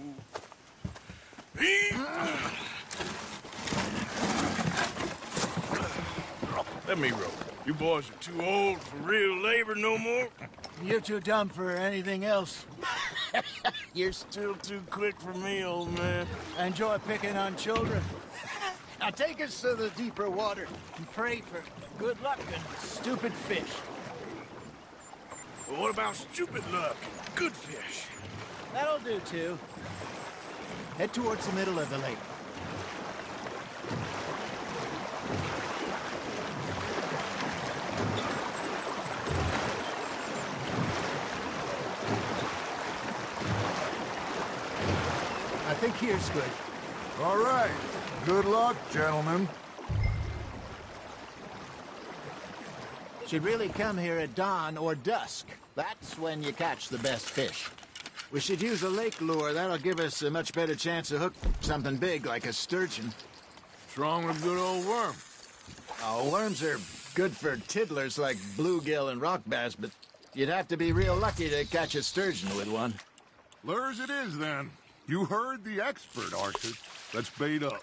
Let me row. You boys are too old for real labor no more. You're too dumb for anything else. You're still too quick for me, old man. I enjoy picking on children. Now take us to the deeper water and pray for good luck and stupid fish. But what about stupid luck and good fish? That'll do, too. Head towards the middle of the lake. I think here's good. All right. Good luck, gentlemen. Should really come here at dawn or dusk. That's when you catch the best fish. We should use a lake lure. That'll give us a much better chance to hook something big like a sturgeon. What's wrong with a good old worm? Oh, worms are good for tiddlers like bluegill and rock bass, but you'd have to be real lucky to catch a sturgeon with one. Lures it is, then. You heard the expert, Arthur. Let's bait up.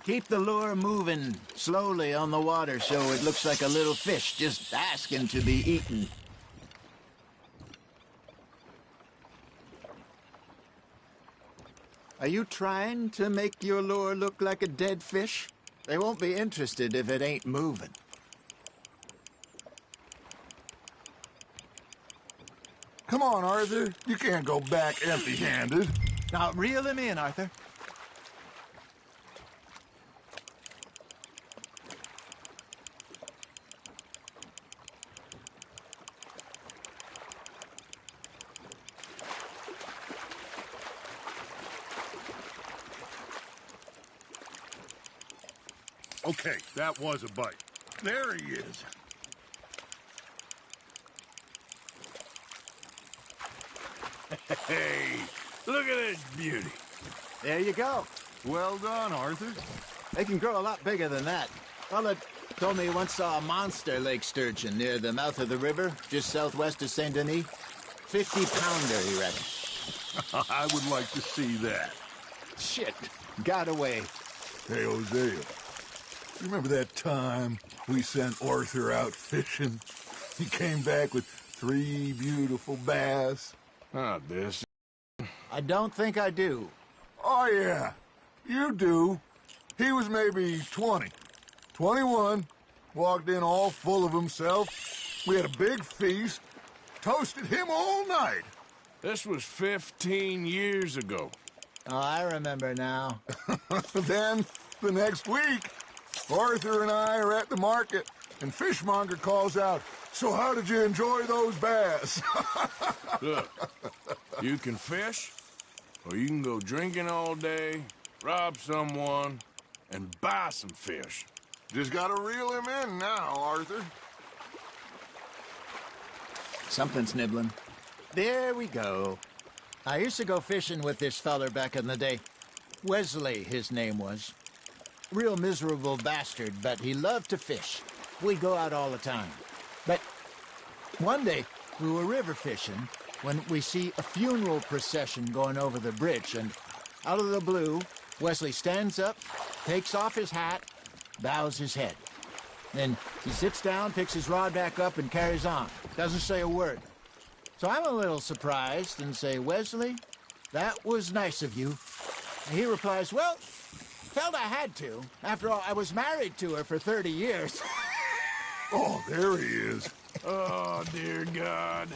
Keep the lure moving slowly on the water so it looks like a little fish just asking to be eaten. Are you trying to make your lure look like a dead fish? They won't be interested if it ain't moving. Come on, Arthur. You can't go back empty-handed. Now, reel him in, Arthur. Okay, that was a bite. There he is. Hey, look at this beauty. There you go. Well done, Arthur. They can grow a lot bigger than that. Fella told me he once saw a monster lake sturgeon near the mouth of the river, just southwest of Saint Denis. 50-pounder, he reckons. I would like to see that. Shit, got away. Hey, Hosea. Remember that time we sent Arthur out fishing? He came back with 3 beautiful bass. Not this. I don't think I do. Oh, yeah. You do. He was maybe 20. 21. Walked in all full of himself. We had a big feast. Toasted him all night. This was 15 years ago. Oh, I remember now. Then, the next week, Arthur and I are at the market, and Fishmonger calls out, "So how did you enjoy those bass?" Look, you can fish, or you can go drinking all day, rob someone, and buy some fish. Just gotta reel him in now, Arthur. Something's nibbling. There we go. I used to go fishing with this feller back in the day. Wesley, his name was. Real miserable bastard, but he loved to fish. We'd go out all the time. But one day, we were river fishing when we see a funeral procession going over the bridge, and out of the blue, Wesley stands up, takes off his hat, bows his head. Then he sits down, picks his rod back up, and carries on. Doesn't say a word. So I'm a little surprised and say, "Wesley, that was nice of you." And he replies, "Well, felt I had to. After all, I was married to her for 30 years. Oh, there he is. Oh, dear God.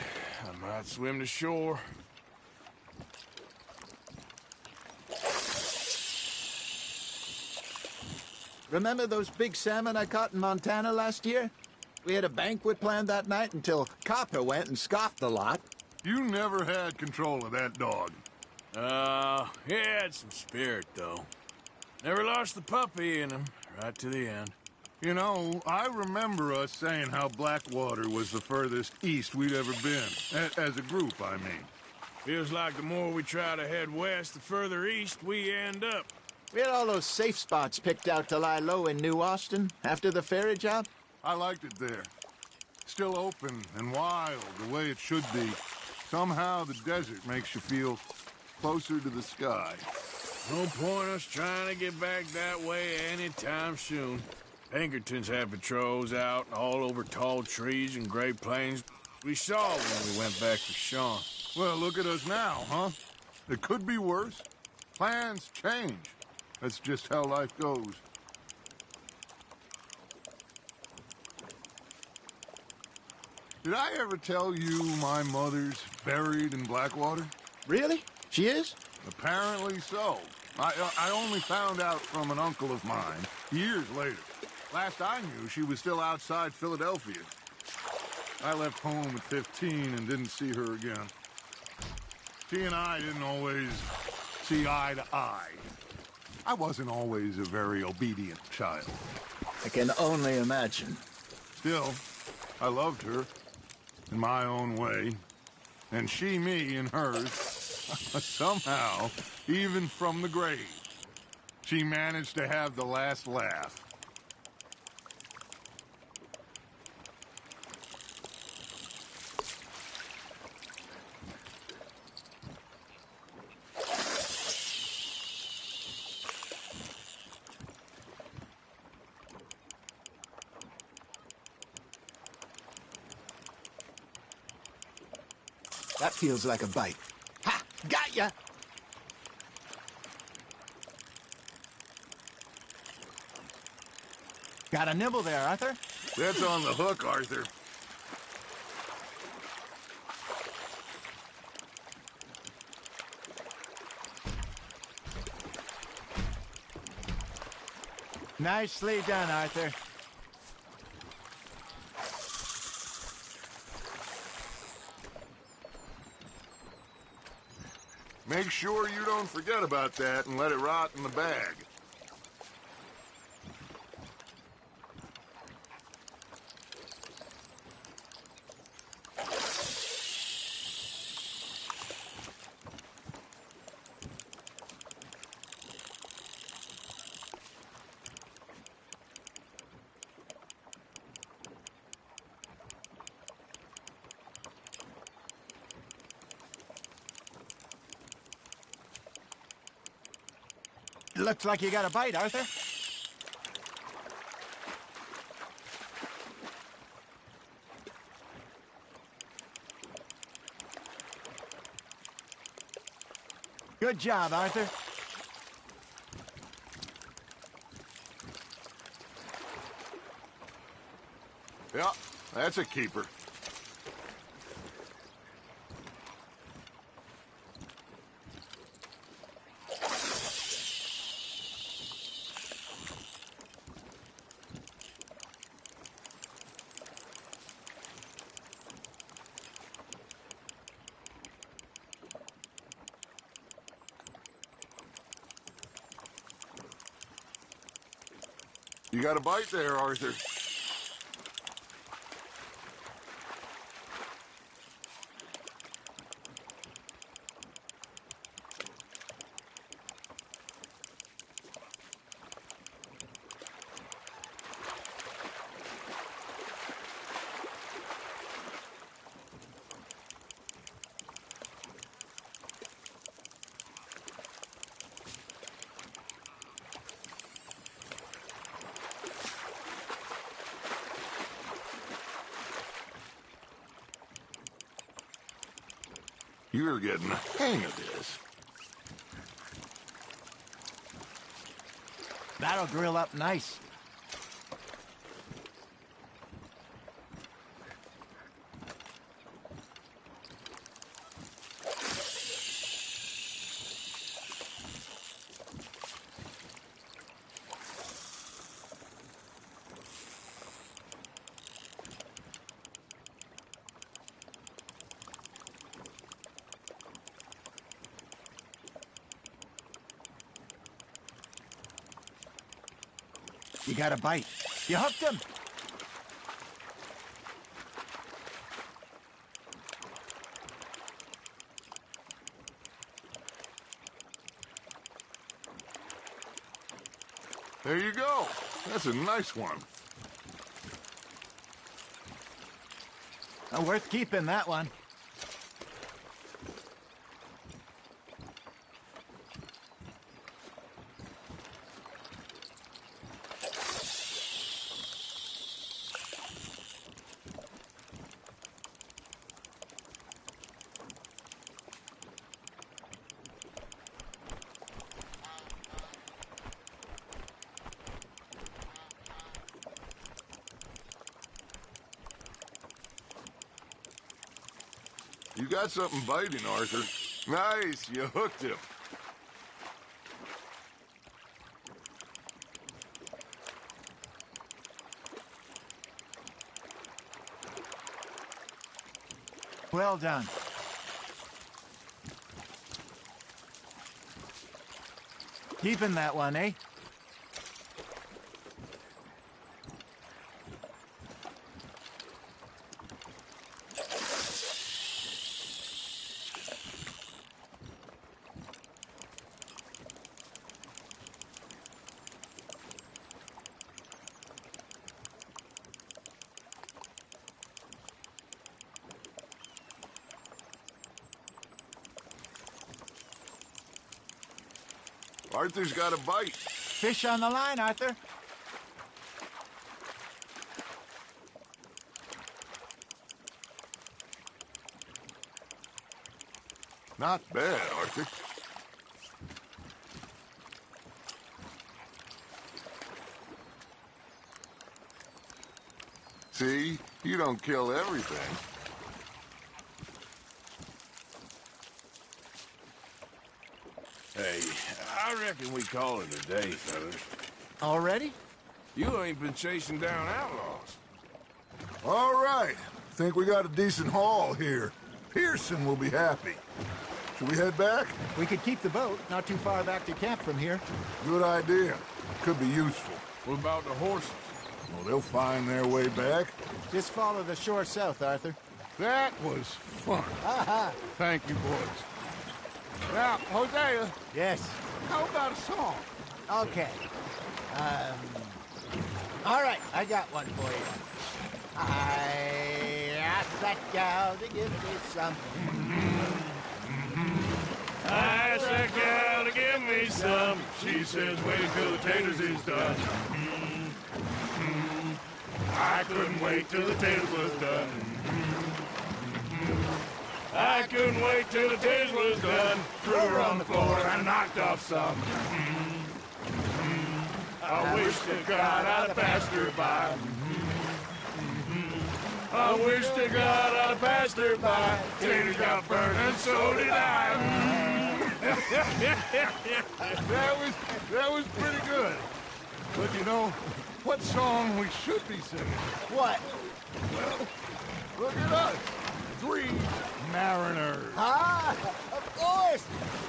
I might swim to shore. Remember those big salmon I caught in Montana last year? We had a banquet planned that night until Copper went and scoffed the lot. You never had control of that dog. He had some spirit, though. Never lost the puppy in him, right to the end. You know, I remember us saying how Blackwater was the furthest east we'd ever been. As a group, I mean. Feels like the more we try to head west, the further east we end up. We had all those safe spots picked out to lie low in New Austin after the ferry job. I liked it there. Still open and wild, the way it should be. Somehow the desert makes you feel closer to the sky. No point us trying to get back that way anytime soon. Pinkertons had patrols out all over tall trees and Great Plains. We saw when we went back to Sean. Well, look at us now, huh? It could be worse. Plans change. That's just how life goes. Did I ever tell you my mother's buried in Blackwater? Really? She is? Apparently so. I only found out from an uncle of mine years later. Last I knew, she was still outside Philadelphia. I left home at 15 and didn't see her again. She and I didn't always see eye to eye. I wasn't always a very obedient child. I can only imagine. Still, I loved her in my own way, and she me in hers. Somehow, even from the grave, she managed to have the last laugh. That feels like a bite. Ha! Got ya! Got a nibble there, Arthur? That's on the hook, Arthur. Nicely done, Arthur. Make sure you don't forget about that and let it rot in the bag. Looks like you got a bite, Arthur. Good job, Arthur. Yeah, that's a keeper. You got a bite there, Arthur. You're getting the hang of this. That'll grill up nice. You got a bite. You hooked him. There you go. That's a nice one. Worth keeping, that one. You got something biting, Arthur. Nice, you hooked him. Well done. Keeping that one, eh? Arthur's got a bite. Fish on the line, Arthur. Not bad, Arthur. See? You don't kill everything. Hey, I reckon we call it a day, fellas. Already? You ain't been chasing down outlaws. All right. Think we got a decent haul here. Pearson will be happy. Should we head back? We could keep the boat, not too far back to camp from here. Good idea. Could be useful. What about the horses? Well, they'll find their way back. Just follow the shore south, Arthur. That was fun. Thank you, boys. Now, Hosea. Yes. How about a song? Okay. All right, I got one for you. I asked that gal to give me some. I asked that gal to give me some. She says, wait till the taters is done. I couldn't wait till the taters was done. I couldn't wait till the taters was done. Threw her on the floor and knocked off some. I wish to God I'd passed her by. I wish to God I'd passed her by. Taters got burned and so did I. That was pretty good. But you know, what song we should be singing? What? Well, look at us. 3 mariners. Ah, of course.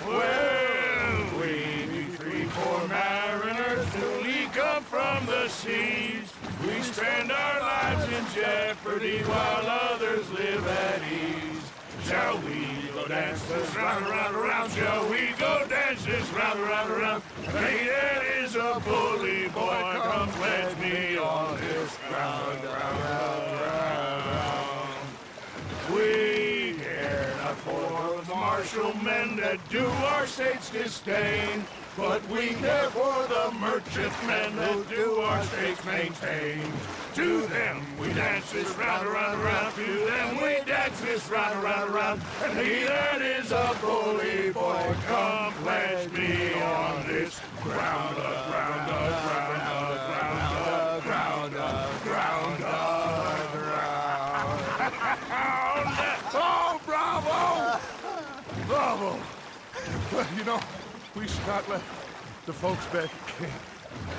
Well, we be 3 poor mariners newly come from the seas. We spend our lives in jeopardy while others live at ease. Shall we go dance this round, around, around? Shall we go dance this round, around, around? Hey, that is a bully boy. Come pledge me on this ground, ground. We care not for the martial men that do our state's disdain, but we care for the merchantmen that do our state's maintain. To them we dance this round, around, around. To them we dance this round, around, around. And he that is a bully boy, come pledge me on this ground, ground, ground, ground, ground, ground, ground. Oh, bravo! Bravo! Well, you know, we should not let the folks back at camp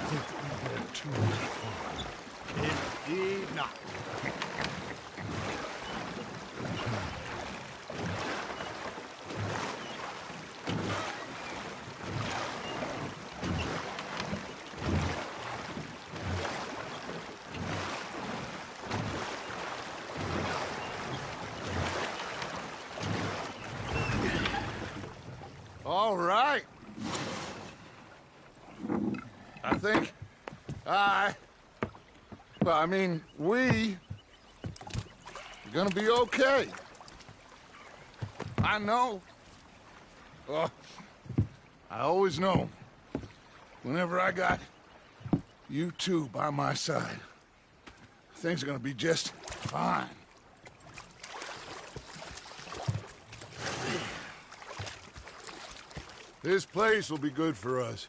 think that we go too far. Indeed not. All right. I think we are gonna be okay. I know. Oh, I always know. Whenever I got you two by my side, things are gonna be just fine. This place will be good for us.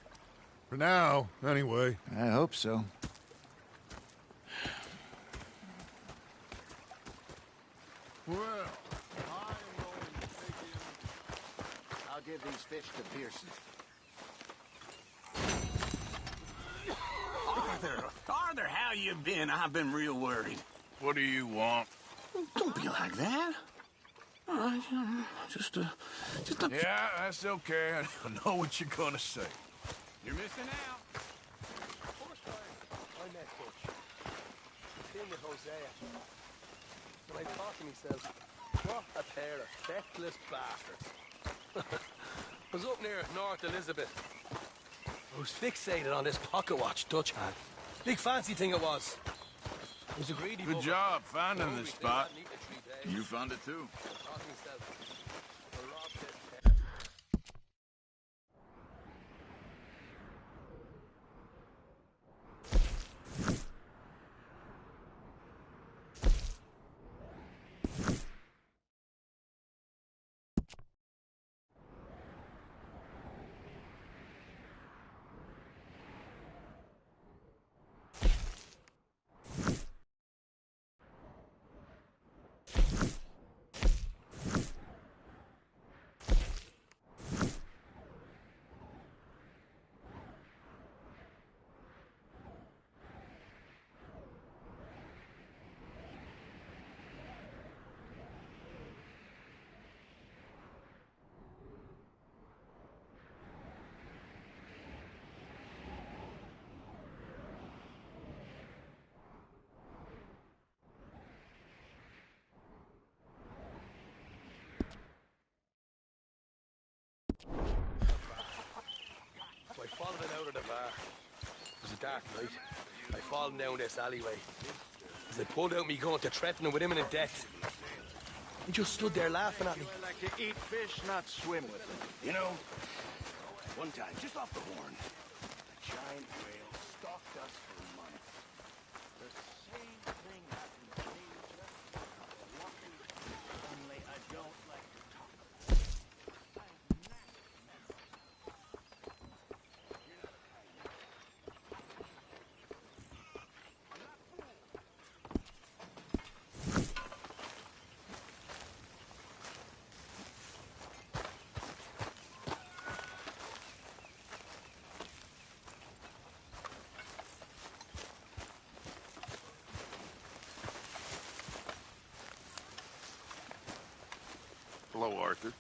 For now, anyway. I hope so. Well, I am going give these fish to Pearson. Arthur, how you been? I've been real worried. What do you want? Don't be like that. All right, just a... Yeah, that's okay. I know what you're gonna say. You're missing out. Of course I met Butch. Been with Hosea. And I thought to myself, what a pair of feckless bastards. I was up near North Elizabeth. I was fixated on this pocket watch Dutch had. Big fancy thing it was. It was a greedy Good bugger. job finding this spot. You found it too. I thought to myself, I robbed this So I followed it out of the bar. It was a dark night. I followed down this alleyway. As I pulled out me gun to threaten him with imminent death. He just stood there laughing at me. I like to eat fish, not swim with them. You know, one time, just off the horn, a giant whale stalked us for months. The same thing happened to me just a couple of weeks ago. Only I don't like to talk about it. Hello, Arthur.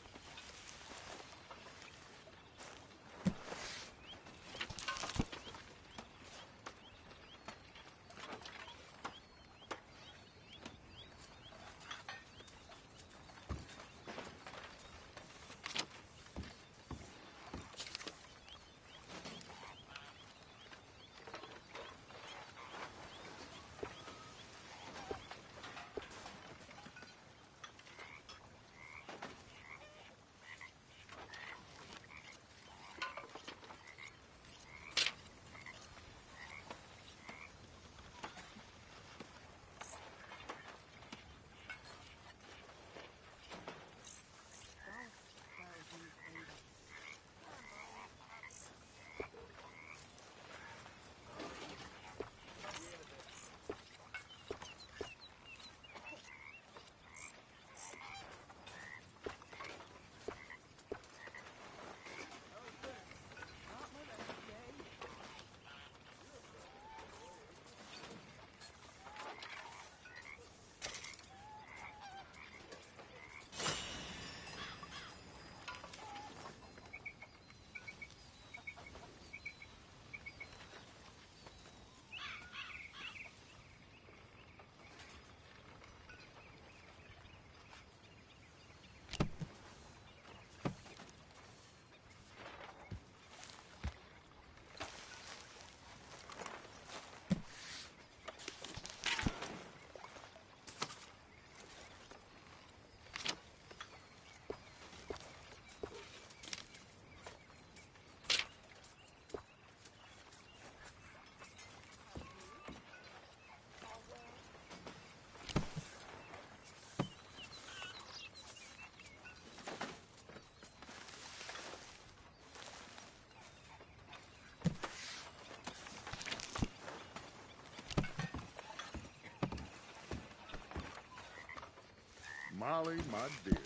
Molly, my dear.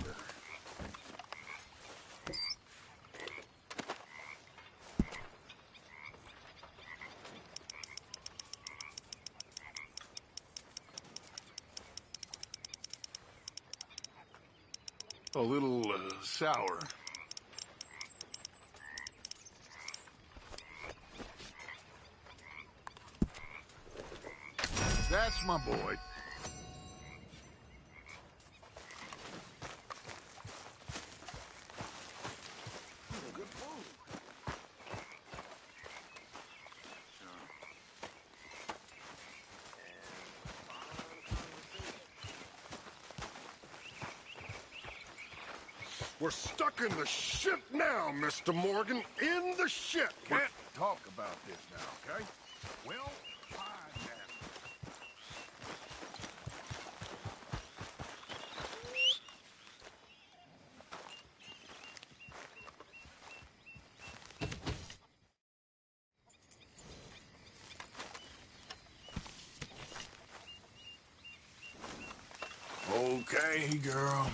A little, sour. That's my boy. Good food. We're stuck in the shit now, Mr. Morgan. In the shit. Can't talk about this now, okay? Well, fine then. Okay, girl.